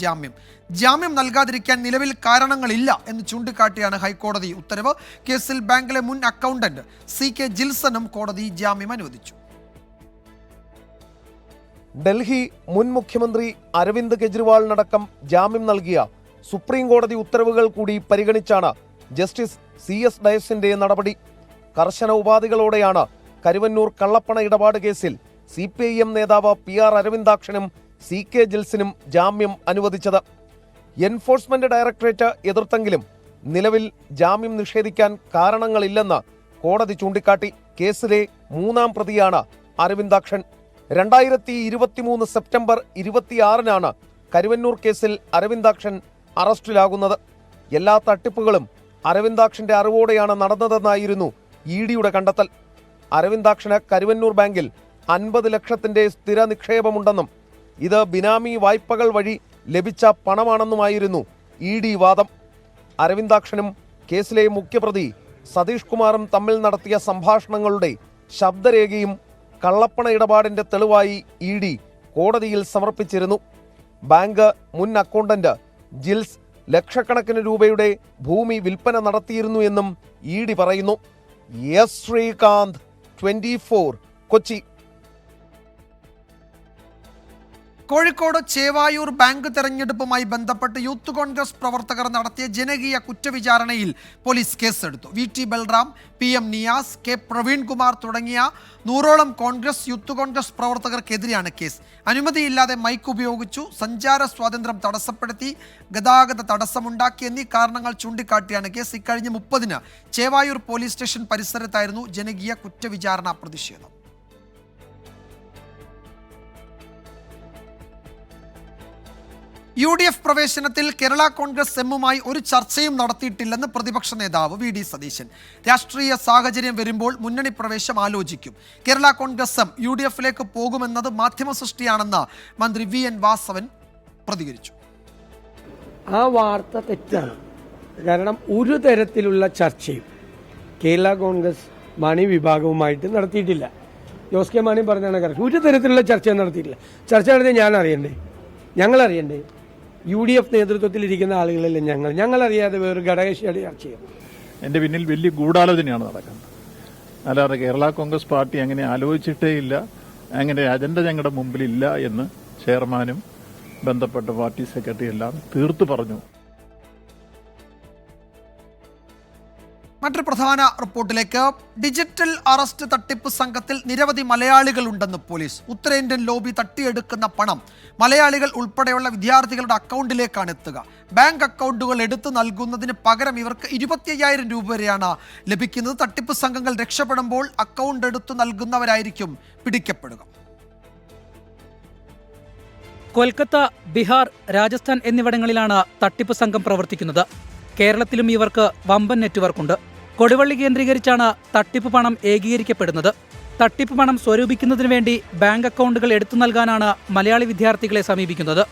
ജാമ്യം നൽകാതിരിക്കാൻ നിലവിൽ കാരണങ്ങളില്ല എന്ന് ചൂണ്ടിക്കാട്ടിയാണ് ഹൈക്കോടതി ഉത്തരവ്. കേസിൽ ബാങ്കിലെ മുൻ അക്കൗണ്ടന്റ് CK ജിൽസനും കോടതി ജാമ്യം അനുവദിച്ചു. ഡൽഹി മുൻ മുഖ്യമന്ത്രി അരവിന്ദ് കെജ്രിവാളിനടക്കം ജാമ്യം നൽകിയ സുപ്രീം കോടതി ഉത്തരവുകൾ കൂടി പരിഗണിച്ചാണ് ജസ്റ്റിസ് CS ഡയസിന്റെ നടപടി. കർശന ഉപാധികളോടെയാണ് കരുവന്നൂർ കള്ളപ്പണ ഇടപാട് കേസിൽ CPIM നേതാവ് PR അരവിന്ദാക്ഷനും CK ജിൽസിനും ജാമ്യം അനുവദിച്ചത്. എൻഫോഴ്സ്മെന്റ് ഡയറക്ടറേറ്റ് എതിർത്തെങ്കിലും നിലവിൽ ജാമ്യം നിഷേധിക്കാൻ കാരണങ്ങളില്ലെന്ന് കോടതി ചൂണ്ടിക്കാട്ടി. കേസിലെ 3ാം പ്രതിയാണ് അരവിന്ദാക്ഷൻ. 2023 സെപ്റ്റംബർ 26-നാണ് കരുവന്നൂർ കേസിൽ അരവിന്ദാക്ഷൻ അറസ്റ്റിലാകുന്നത്. എല്ലാ തട്ടിപ്പുകളും അരവിന്ദാക്ഷന്റെ അറിവോടെയാണ് നടന്നതെന്നായിരുന്നു EDയുടെ കണ്ടെത്തൽ. അരവിന്ദാക്ഷന് കരുവന്നൂർ ബാങ്കിൽ 50 ലക്ഷത്തിന്റെ സ്ഥിര നിക്ഷേപമുണ്ടെന്നും ഇത് ബിനാമി വായ്പകൾ വഴി ലഭിച്ച പണമാണെന്നുമായിരുന്നു ED വാദം. അരവിന്ദാക്ഷനും കേസിലെ മുഖ്യപ്രതി സതീഷ് കുമാറും തമ്മിൽ നടത്തിയ സംഭാഷണങ്ങളുടെ ശബ്ദരേഖയും കള്ളപ്പണ ഇടപാടിന്റെ തെളിവായി ED കോടതിയിൽ സമർപ്പിച്ചിരുന്നു. ബാങ്ക് മുൻ അക്കൗണ്ടന്റ് ജിൽസ് ലക്ഷക്കണക്കിന് രൂപയുടെ ഭൂമി വിൽപ്പന നടത്തിയിരുന്നു എന്നും ED പറയുന്നു. എസ് ശ്രീകാന്ത്, 24 കൊച്ചി. കോഴിക്കോട് ചേവായൂർ ബാങ്ക് തെരഞ്ഞെടുപ്പുമായി ബന്ധപ്പെട്ട് യൂത്ത് കോൺഗ്രസ് പ്രവർത്തകർ നടത്തിയ ജനകീയ കുറ്റവിചാരണയിൽ പോലീസ് കേസെടുത്തു. VT Balram, PM Niyas, K Praveenkumar തുടങ്ങിയ 100ഓളം കോൺഗ്രസ് യൂത്ത് കോൺഗ്രസ് പ്രവർത്തകർക്കെതിരെയാണ് കേസ്. അനുമതിയില്ലാതെ മൈക്ക് ഉപയോഗിച്ചു, സഞ്ചാര സ്വാതന്ത്ര്യം തടസ്സപ്പെടുത്തി, ഗതാഗത തടസ്സമുണ്ടാക്കി എന്നീ കാരണങ്ങൾ ചൂണ്ടിക്കാട്ടിയാണ് കേസ്. ഇക്കഴിഞ്ഞ 30-ന് ചേവായൂർ പോലീസ് സ്റ്റേഷൻ പരിസരത്തായിരുന്നു ജനകീയ കുറ്റവിചാരണ പ്രതിഷേധം. UDF പ്രവേശനത്തിൽ കേരള കോൺഗ്രസ് എമ്മുമായി ഒരു ചർച്ചയും നടത്തിയിട്ടില്ലെന്ന് പ്രതിപക്ഷ നേതാവ് VD സതീശൻ. രാഷ്ട്രീയ സാഹചര്യം വരുമ്പോൾ മുന്നണി പ്രവേശം ആലോചിക്കും. കേരള കോൺഗ്രസ് എം UDFിലേക്ക് പോകുമെന്നത് മാധ്യമ സൃഷ്ടിയാണെന്ന് മന്ത്രി VN വാസവൻ പ്രതികരിച്ചു. ആ വാർത്ത തെറ്റാണ്. കാരണം ഒരു തരത്തിലുള്ള ചർച്ചയും കേരള കോൺഗ്രസ് മാണി വിഭാഗവുമായിട്ട് നടത്തിയിട്ടില്ല. ജോസ് കെ മാണി പറഞ്ഞാണ് കറക്റ്റ്. ഒരു തരത്തിലുള്ള ചർച്ച നടത്തിയിട്ടില്ല. ചർച്ച നടത്തിയ ഞാൻ അറിയണ്ടേ? ഞങ്ങൾ അറിയണ്ടേ? UDF നേതൃത്വത്തിലിരിക്കുന്ന ആളുകളല്ലേ ഞങ്ങളറിയാതെ വേറൊരു ഘടകകക്ഷിയുടെ ചർച്ച ചെയ്യും. എൻ്റെ പിന്നിൽ വലിയ ഗൂഢാലോചനയാണ് നടക്കുന്നത്. അല്ലാതെ കേരള കോൺഗ്രസ് പാർട്ടി അങ്ങനെ ആലോചിച്ചിട്ടേ ഇല്ല, അങ്ങനെ അജണ്ട ഞങ്ങളുടെ മുമ്പിലില്ല എന്ന് ചെയർമാനും ബന്ധപ്പെട്ട പാർട്ടി സെക്രട്ടറി എല്ലാം തീർത്തു പറഞ്ഞു. മറ്റൊരു പ്രധാന റിപ്പോർട്ടിലേക്ക്. ഡിജിറ്റൽ അറസ്റ്റ് തട്ടിപ്പ് സംഘത്തിൽ നിരവധി മലയാളികൾ ഉണ്ടെന്ന് പോലീസ്. ഉത്തരേന്ത്യൻ ലോബി തട്ടിയെടുക്കുന്ന പണം മലയാളികൾ ഉൾപ്പെടെയുള്ള വിദ്യാർത്ഥികളുടെ അക്കൗണ്ടിലേക്കാണ് എത്തുക. ബാങ്ക് അക്കൗണ്ടുകൾ എടുത്തു നൽകുന്നതിന് പകരം ഇവർക്ക് 25,000 രൂപ വരെയാണ് ലഭിക്കുന്നത്. തട്ടിപ്പ് സംഘങ്ങൾ രക്ഷപ്പെടുമ്പോൾ അക്കൗണ്ട് എടുത്തു നൽകുന്നവരായിരിക്കും പിടിക്കപ്പെടുക. കൊൽക്കത്ത, ബീഹാർ, രാജസ്ഥാൻ എന്നിവിടങ്ങളിലാണ് തട്ടിപ്പ് സംഘം പ്രവർത്തിക്കുന്നത്. കേരളത്തിലും ഇവർക്ക് വമ്പൻ നെറ്റ്വർക്കുണ്ട്. കൊടുവള്ളി കേന്ദ്രീകരിച്ചാണ് തട്ടിപ്പ് പണം ഏകീകരിക്കപ്പെടുന്നത്. തട്ടിപ്പ് പണം സ്വരൂപിക്കുന്നതിന് വേണ്ടി ബാങ്ക് അക്കൗണ്ടുകൾ എടുത്തു നൽകാനാണ് മലയാളി വിദ്യാർത്ഥികളെ സമീപിക്കുന്നത്.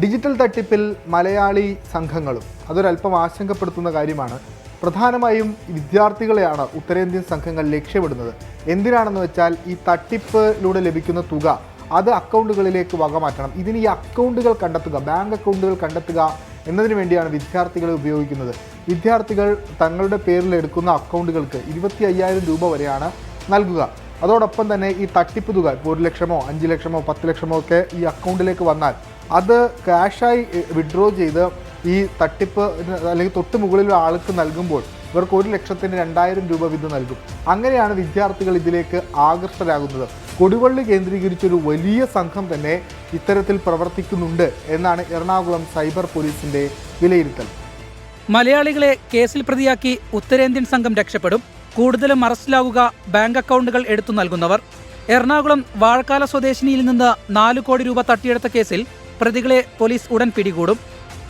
ഡിജിറ്റൽ തട്ടിപ്പിൽ മലയാളി സംഘങ്ങളും അതൊരല്പം ആശങ്കപ്പെടുത്തുന്ന കാര്യമാണ്. പ്രധാനമായും വിദ്യാർത്ഥികളെയാണ് ഉത്തരേന്ത്യൻ സംഘങ്ങൾ ലക്ഷ്യമിടുന്നത്. എന്തിനാണെന്ന് വെച്ചാൽ ഈ തട്ടിപ്പിലൂടെ ലഭിക്കുന്ന തുക അത് അക്കൗണ്ടുകളിലേക്ക് വകമാറ്റണം. ഇതിന് ഈ അക്കൗണ്ടുകൾ കണ്ടെത്തുക, ബാങ്ക് അക്കൗണ്ടുകൾ കണ്ടെത്തുക എന്നതിന് വേണ്ടിയാണ് വിദ്യാർത്ഥികളെ ഉപയോഗിക്കുന്നത്. വിദ്യാർത്ഥികൾ തങ്ങളുടെ പേരിൽ എടുക്കുന്ന അക്കൗണ്ടുകൾക്ക് 25,000 രൂപ വരെയാണ് നൽകുക. അതോടൊപ്പം തന്നെ ഈ തട്ടിപ്പ് തുക ഇപ്പോൾ 1 ലക്ഷമോ 5 ലക്ഷമോ 10 ലക്ഷമോ ഒക്കെ ഈ അക്കൗണ്ടിലേക്ക് വന്നാൽ അത് ക്യാഷായി വിഡ്രോ ചെയ്ത് ഈ തട്ടിപ്പ് അല്ലെങ്കിൽ തൊട്ട് മുകളിലുള്ള ആൾക്ക് നൽകുമ്പോൾ ഇവർക്ക് 1 ലക്ഷത്തിന് 2,000 രൂപ വീതം നൽകും. അങ്ങനെയാണ് വിദ്യാർത്ഥികൾ ഇതിലേക്ക് ആകർഷകരാകുന്നത്. കൊടുവള്ളി കേന്ദ്രീകരിച്ചൊരു വലിയ സംഘം തന്നെ ഇത്തരത്തിൽ പ്രവർത്തിക്കുന്നുണ്ട് എന്നാണ് എറണാകുളം സൈബർ പോലീസിന്റെ വിലയിരുത്തൽ. മലയാളികളെ കേസിൽ പ്രതിയാക്കി ഉത്തരേന്ത്യൻ സംഘം രക്ഷപ്പെടും. കൂടുതലും അറസ്റ്റിലാവുക ബാങ്ക് അക്കൗണ്ടുകൾ എടുത്തു നൽകുന്നവർ. എറണാകുളം വാഴക്കാല സ്വദേശിനിയിൽ നിന്ന് 4 കോടി രൂപ തട്ടിയെടുത്ത കേസിൽ പ്രതികളെ പോലീസ് ഉടൻ പിടികൂടും.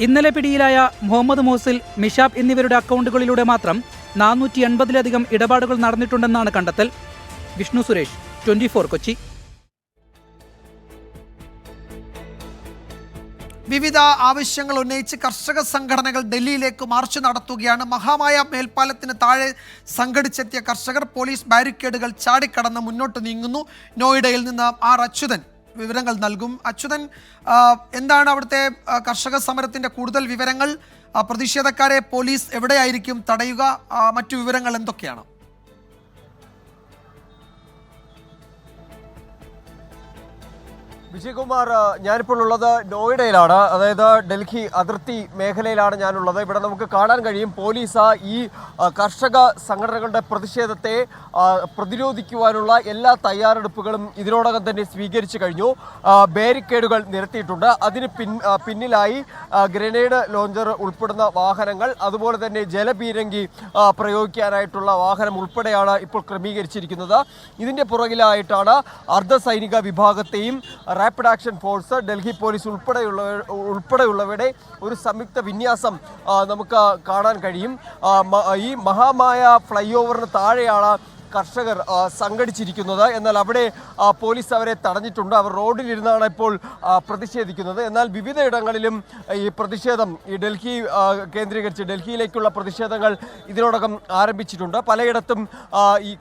ഇന്നലെ പിടിയിലായ മുഹമ്മദ് മോസിൽ, മിഷാബ് എന്നിവരുടെ അക്കൗണ്ടുകളിലൂടെ മാത്രം 480-ലധികം ഇടപാടുകൾ നടന്നിട്ടുണ്ടെന്നാണ് കണ്ടെത്തൽ. വിഷ്ണു സുരേഷ്, 24 കൊച്ചി. വിവിധ ആവശ്യങ്ങൾ ഉന്നയിച്ച് കർഷക സംഘടനകൾ ഡൽഹിയിലേക്ക് മാർച്ച് നടത്തുകയാണ്. മഹാമായ മേൽപ്പാലത്തിന് താഴെ സംഘടിച്ചെത്തിയ കർഷകർ പോലീസ് ബാരിക്കേഡുകൾ ചാടിക്കടന്ന് മുന്നോട്ട് നീങ്ങുന്നു. നോയിഡയിൽ നിന്ന് ആർ അച്യുതൻ വിവരങ്ങൾ നൽകും. അച്യുതൻ, എന്താണ് അവിടുത്തെ കർഷക സമരത്തിന്റെ കൂടുതൽ വിവരങ്ങൾ? പ്രതിഷേധക്കാരെ പോലീസ് എവിടെയായിരിക്കും തടയുക? മറ്റു വിവരങ്ങൾ എന്തൊക്കെയാണ്? വിജയകുമാർ, ഞാനിപ്പോൾ ഉള്ളത് നോയിഡയിലാണ്. അതായത് ഡൽഹി അതിർത്തി മേഖലയിലാണ് ഞാനുള്ളത്. ഇവിടെ നമുക്ക് കാണാൻ കഴിയും പോലീസ് ഈ കർഷക സംഘടനകളുടെ പ്രതിഷേധത്തെ പ്രതിരോധിക്കുവാനുള്ള എല്ലാ തയ്യാറെടുപ്പുകളും ഇതിനോടകം തന്നെ സ്വീകരിച്ചു കഴിഞ്ഞു. ബാരിക്കേഡുകൾ നിരത്തിയിട്ടുണ്ട്. അതിന് പിന്നിലായി ഗ്രനേഡ് ലോഞ്ചർ ഉൾപ്പെടുന്ന വാഹനങ്ങൾ, അതുപോലെ തന്നെ ജലപീരങ്കി പ്രയോഗിക്കാനായിട്ടുള്ള വാഹനം ഉൾപ്പെടെയാണ് ഇപ്പോൾ ക്രമീകരിച്ചിരിക്കുന്നത്. ഇതിൻ്റെ പുറകിലായിട്ടാണ് അർദ്ധസൈനിക വിഭാഗത്തെയും rapid action force, Delhi police ഉൾപ്പെടെയുള്ളവരുടെ ഒരു സംയുക്ത വിന്യാസം നമുക്ക് കാണാൻ കഴിയും. ഈ മഹാമായ ഫ്ലൈ ഓവറിന് താഴെയാണ് കർഷകർ സംഘടിച്ചിരിക്കുന്നത്. എന്നാൽ അവിടെ പോലീസ് അവരെ തടഞ്ഞിട്ടുണ്ട്. അവർ റോഡിലിരുന്നാണ് ഇപ്പോൾ പ്രതിഷേധിക്കുന്നത്. എന്നാൽ വിവിധ ഇടങ്ങളിലും ഈ പ്രതിഷേധം, ഈ ഡൽഹി കേന്ദ്രീകരിച്ച് ഡൽഹിയിലേക്കുള്ള പ്രതിഷേധങ്ങൾ ഇതിനോടകം ആരംഭിച്ചിട്ടുണ്ട്. പലയിടത്തും ഈ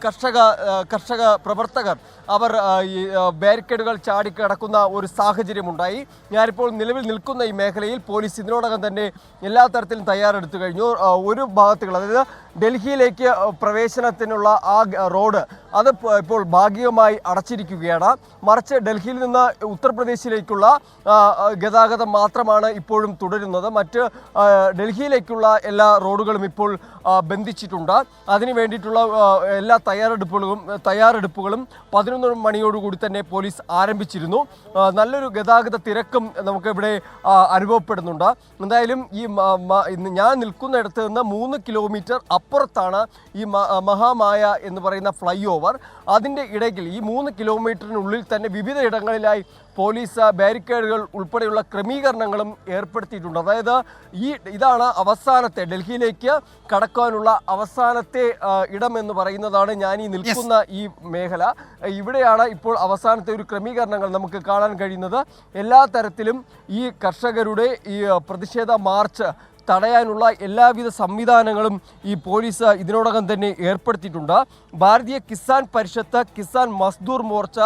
കർഷക പ്രവർത്തകർ അവർ ഈ ബാരിക്കേഡുകൾ ചാടിക്കിടക്കുന്ന ഒരു സാഹചര്യമുണ്ടായി. ഞാനിപ്പോൾ നിലവിൽ നിൽക്കുന്ന ഈ മേഖലയിൽ പോലീസ് ഇതിനോടകം തന്നെ എല്ലാ തരത്തിലും തയ്യാറെടുത്തു കഴിഞ്ഞു. ഒരു ഭാഗത്തുകൾ, അതായത് ഡൽഹിയിലേക്ക് പ്രവേശനത്തിനുള്ള ആ റോഡ് അത് ഇപ്പോൾ ഭാഗികമായി അടച്ചിരിക്കുകയാണ്. മറിച്ച് ഡൽഹിയിൽ നിന്ന് ഉത്തർപ്രദേശിലേക്കുള്ള ഗതാഗതം മാത്രമാണ് ഇപ്പോഴും തുടരുന്നത്. മറ്റ് ഡൽഹിയിലേക്കുള്ള എല്ലാ റോഡുകളും ഇപ്പോൾ ബന്ധിച്ചിട്ടുണ്ട്. അതിനു വേണ്ടിയിട്ടുള്ള എല്ലാ തയ്യാറെടുപ്പുകളും 11 മണിയോടുകൂടി തന്നെ പോലീസ് ആരംഭിച്ചിരുന്നു. നല്ലൊരു ഗതാഗത തിരക്കും നമുക്കിവിടെ അനുഭവപ്പെടുന്നുണ്ട്. എന്തായാലും ഈ ഞാൻ നിൽക്കുന്നിടത്ത് നിന്ന് 3 കിലോമീറ്റർ അപ്പുറത്താണ് ഈ മഹാമായ എന്ന് പറയുന്ന ഫ്ലൈ ഓവർ. അതിൻ്റെ ഇടയ്ക്ക് ഈ 3 കിലോമീറ്ററിനുള്ളിൽ തന്നെ വിവിധ ഇടങ്ങളിലായി പോലീസ് ബാരിക്കേഡുകൾ ഉൾപ്പെടെയുള്ള ക്രമീകരണങ്ങളും ഏർപ്പെടുത്തിയിട്ടുണ്ട്. അതായത് ഇതാണ് അവസാനത്തെ, ഡൽഹിയിലേക്ക് കടക്കാനുള്ള അവസാനത്തെ ഇടം എന്ന് പറയുന്നതാണ് ഞാൻ ഈ നിൽക്കുന്ന ഈ മേഖല. ഇവിടെയാണ് ഇപ്പോൾ അവസാനത്തെ ഒരു ക്രമീകരണങ്ങൾ നമുക്ക് കാണാൻ കഴിയുന്നത്. എല്ലാ തരത്തിലും ഈ കർഷകരുടെ ഈ പ്രതിഷേധ മാർച്ച് തടയാനുള്ള എല്ലാവിധ സംവിധാനങ്ങളും ഈ പോലീസ് ഇതിനോടകം തന്നെ ഏർപ്പെടുത്തിയിട്ടുണ്ട്. ഭാരതീയ കിസാൻ പരിഷത്ത്, കിസാൻ മസ്ദൂർ മോർച്ച,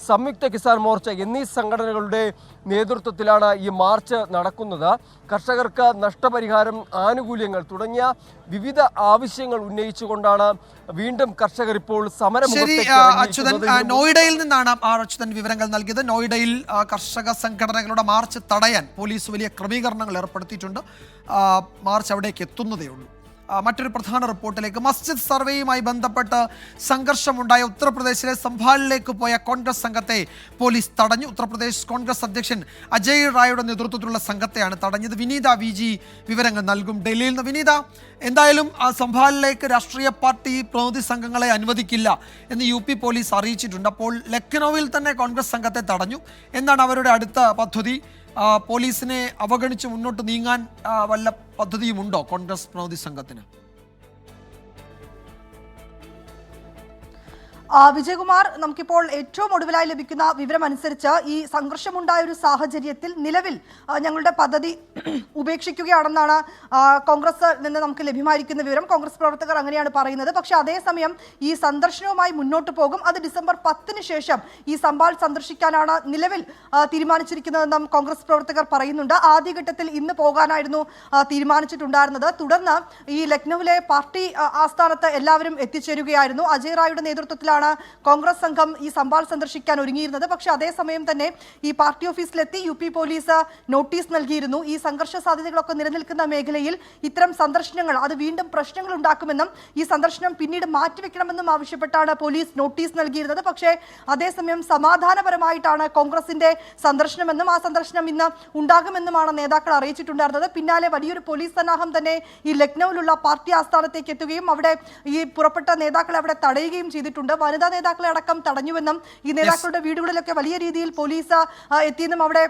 സംയുക്ത കിസാൻ മോർച്ച എന്നീ സംഘടനകളുടെ നേതൃത്വത്തിലാണ് ഈ മാർച്ച് നടക്കുന്നത്. കർഷകർക്ക് നഷ്ടപരിഹാരം, ആനുകൂല്യങ്ങൾ തുടങ്ങിയ വിവിധ ആവശ്യങ്ങൾ ഉന്നയിച്ചുകൊണ്ടാണ് വീണ്ടും കർഷകർ ഇപ്പോൾ നോയിഡയിൽ നിന്നാണ് അച്യുതൻ വിവരങ്ങൾ നൽകിയത്. നോയിഡയിൽ കർഷക സംഘടനകളുടെ മാർച്ച് തടയാൻ പോലീസ് വലിയ ക്രമീകരണങ്ങൾ ഏർപ്പെടുത്തിയിട്ടുണ്ട്. മാർച്ച് അവിടേക്ക് എത്തുന്നതേ ഉള്ളൂ. മറ്റൊരു പ്രധാന റിപ്പോർട്ടിലേക്ക്. മസ്ജിദ് സർവേയുമായി ബന്ധപ്പെട്ട് സംഘർഷമുണ്ടായ ഉത്തർപ്രദേശിലെ സംഭാലിലേക്ക് പോയ കോൺഗ്രസ് സംഘത്തെ പോലീസ് തടഞ്ഞു. ഉത്തർപ്രദേശ് കോൺഗ്രസ് അധ്യക്ഷൻ അജയ് റായുടെ നേതൃത്വത്തിലുള്ള സംഘത്തെയാണ് തടഞ്ഞത്. വിനീത VG വിവരങ്ങൾ നൽകും ഡൽഹിയിൽ നിന്ന്. വിനീത, എന്തായാലും സംഭാലിലേക്ക് രാഷ്ട്രീയ പാർട്ടി പ്രതിനിധി സംഘങ്ങളെ അനുവദിക്കില്ല എന്ന് UP പോലീസ് അറിയിച്ചിട്ടുണ്ട്. അപ്പോൾ ലക്നൌവിൽ തന്നെ കോൺഗ്രസ് സംഘത്തെ തടഞ്ഞു. എന്താണ് അവരുടെ അടുത്ത പദ്ധതി? പോലീസിനെ അവഗണിച്ച് മുന്നോട്ട് നീങ്ങാൻ വല്ല പദ്ധതിയുമുണ്ടോ കോൺഗ്രസ് പ്രതിനിധി സംഘത്തിന്? വിജയകുമാർ, നമുക്കിപ്പോൾ ഏറ്റവും ഒടുവിലായി ലഭിക്കുന്ന വിവരം അനുസരിച്ച് ഈ സംഘർഷമുണ്ടായ ഒരു സാഹചര്യത്തിൽ നിലവിൽ ഞങ്ങളുടെ പദ്ധതി ഉപേക്ഷിക്കുകയാണെന്നാണ് കോൺഗ്രസ് നിന്ന് നമുക്ക് ലഭ്യമായിരിക്കുന്ന വിവരം. കോൺഗ്രസ് പ്രവർത്തകർ അങ്ങനെയാണ് പറയുന്നത്. പക്ഷേ അതേസമയം ഈ സന്ദർശനവുമായി മുന്നോട്ട് പോകും. അത് ഡിസംബർ 10 ശേഷം ഈ സംഭാൽ സന്ദർശിക്കാനാണ് നിലവിൽ തീരുമാനിച്ചിരിക്കുന്നതെന്നും കോൺഗ്രസ് പ്രവർത്തകർ പറയുന്നുണ്ട്. ആദ്യഘട്ടത്തിൽ ഇന്ന് പോകാനായിരുന്നു തീരുമാനിച്ചിട്ടുണ്ടായിരുന്നത്. തുടർന്ന് ഈ ലക്നൌവിലെ പാർട്ടി ആസ്ഥാനത്ത് എല്ലാവരും എത്തിച്ചേരുകയായിരുന്നു. അജയ് റായുടെ നേതൃത്വത്തിലാണ് കോൺഗ്രസ് സംഘം ഈ സംഭാൽ സന്ദർശിക്കാൻ ഒരുങ്ങിയിരുന്നത്. പക്ഷേ അതേസമയം തന്നെ ഈ പാർട്ടി ഓഫീസിലെത്തി UP പോലീസ് നോട്ടീസ് നൽകിയിരുന്നു. ഈ സംഘർഷ സാധ്യതകളൊക്കെ നിലനിൽക്കുന്ന മേഖലയിൽ ഇത്തരം സന്ദർശനങ്ങൾ അത് വീണ്ടും പ്രശ്നങ്ങൾ ഉണ്ടാക്കുമെന്നും ഈ സന്ദർശനം പിന്നീട് മാറ്റിവെക്കണമെന്നും ആവശ്യപ്പെട്ടാണ് പോലീസ് നോട്ടീസ് നൽകിയിരുന്നത്. പക്ഷേ അതേസമയം സമാധാനപരമായിട്ടാണ് കോൺഗ്രസിന്റെ സന്ദർശനമെന്നും ആ സന്ദർശനം ഇന്ന് ഉണ്ടാകുമെന്നുമാണ് നേതാക്കൾ അറിയിച്ചിട്ടുണ്ടായിരുന്നത്. പിന്നാലെ വലിയൊരു പോലീസ് സന്നാഹം തന്നെ ഈ ലക്നൌവിലുള്ള പാർട്ടി ആസ്ഥാനത്തേക്ക് എത്തുകയും അവിടെ ഈ പുറപ്പെട്ട നേതാക്കളെ അവിടെ തടയുകയും ചെയ്തിട്ടുണ്ട്. വനിതാ നേതാക്കളെ അടക്കം തടഞ്ഞുവെന്നും ഈ നേതാക്കളുടെ വീടുകളിലൊക്കെ വലിയ രീതിയിൽ പോലീസ് എത്തിയെന്നും അവിടെ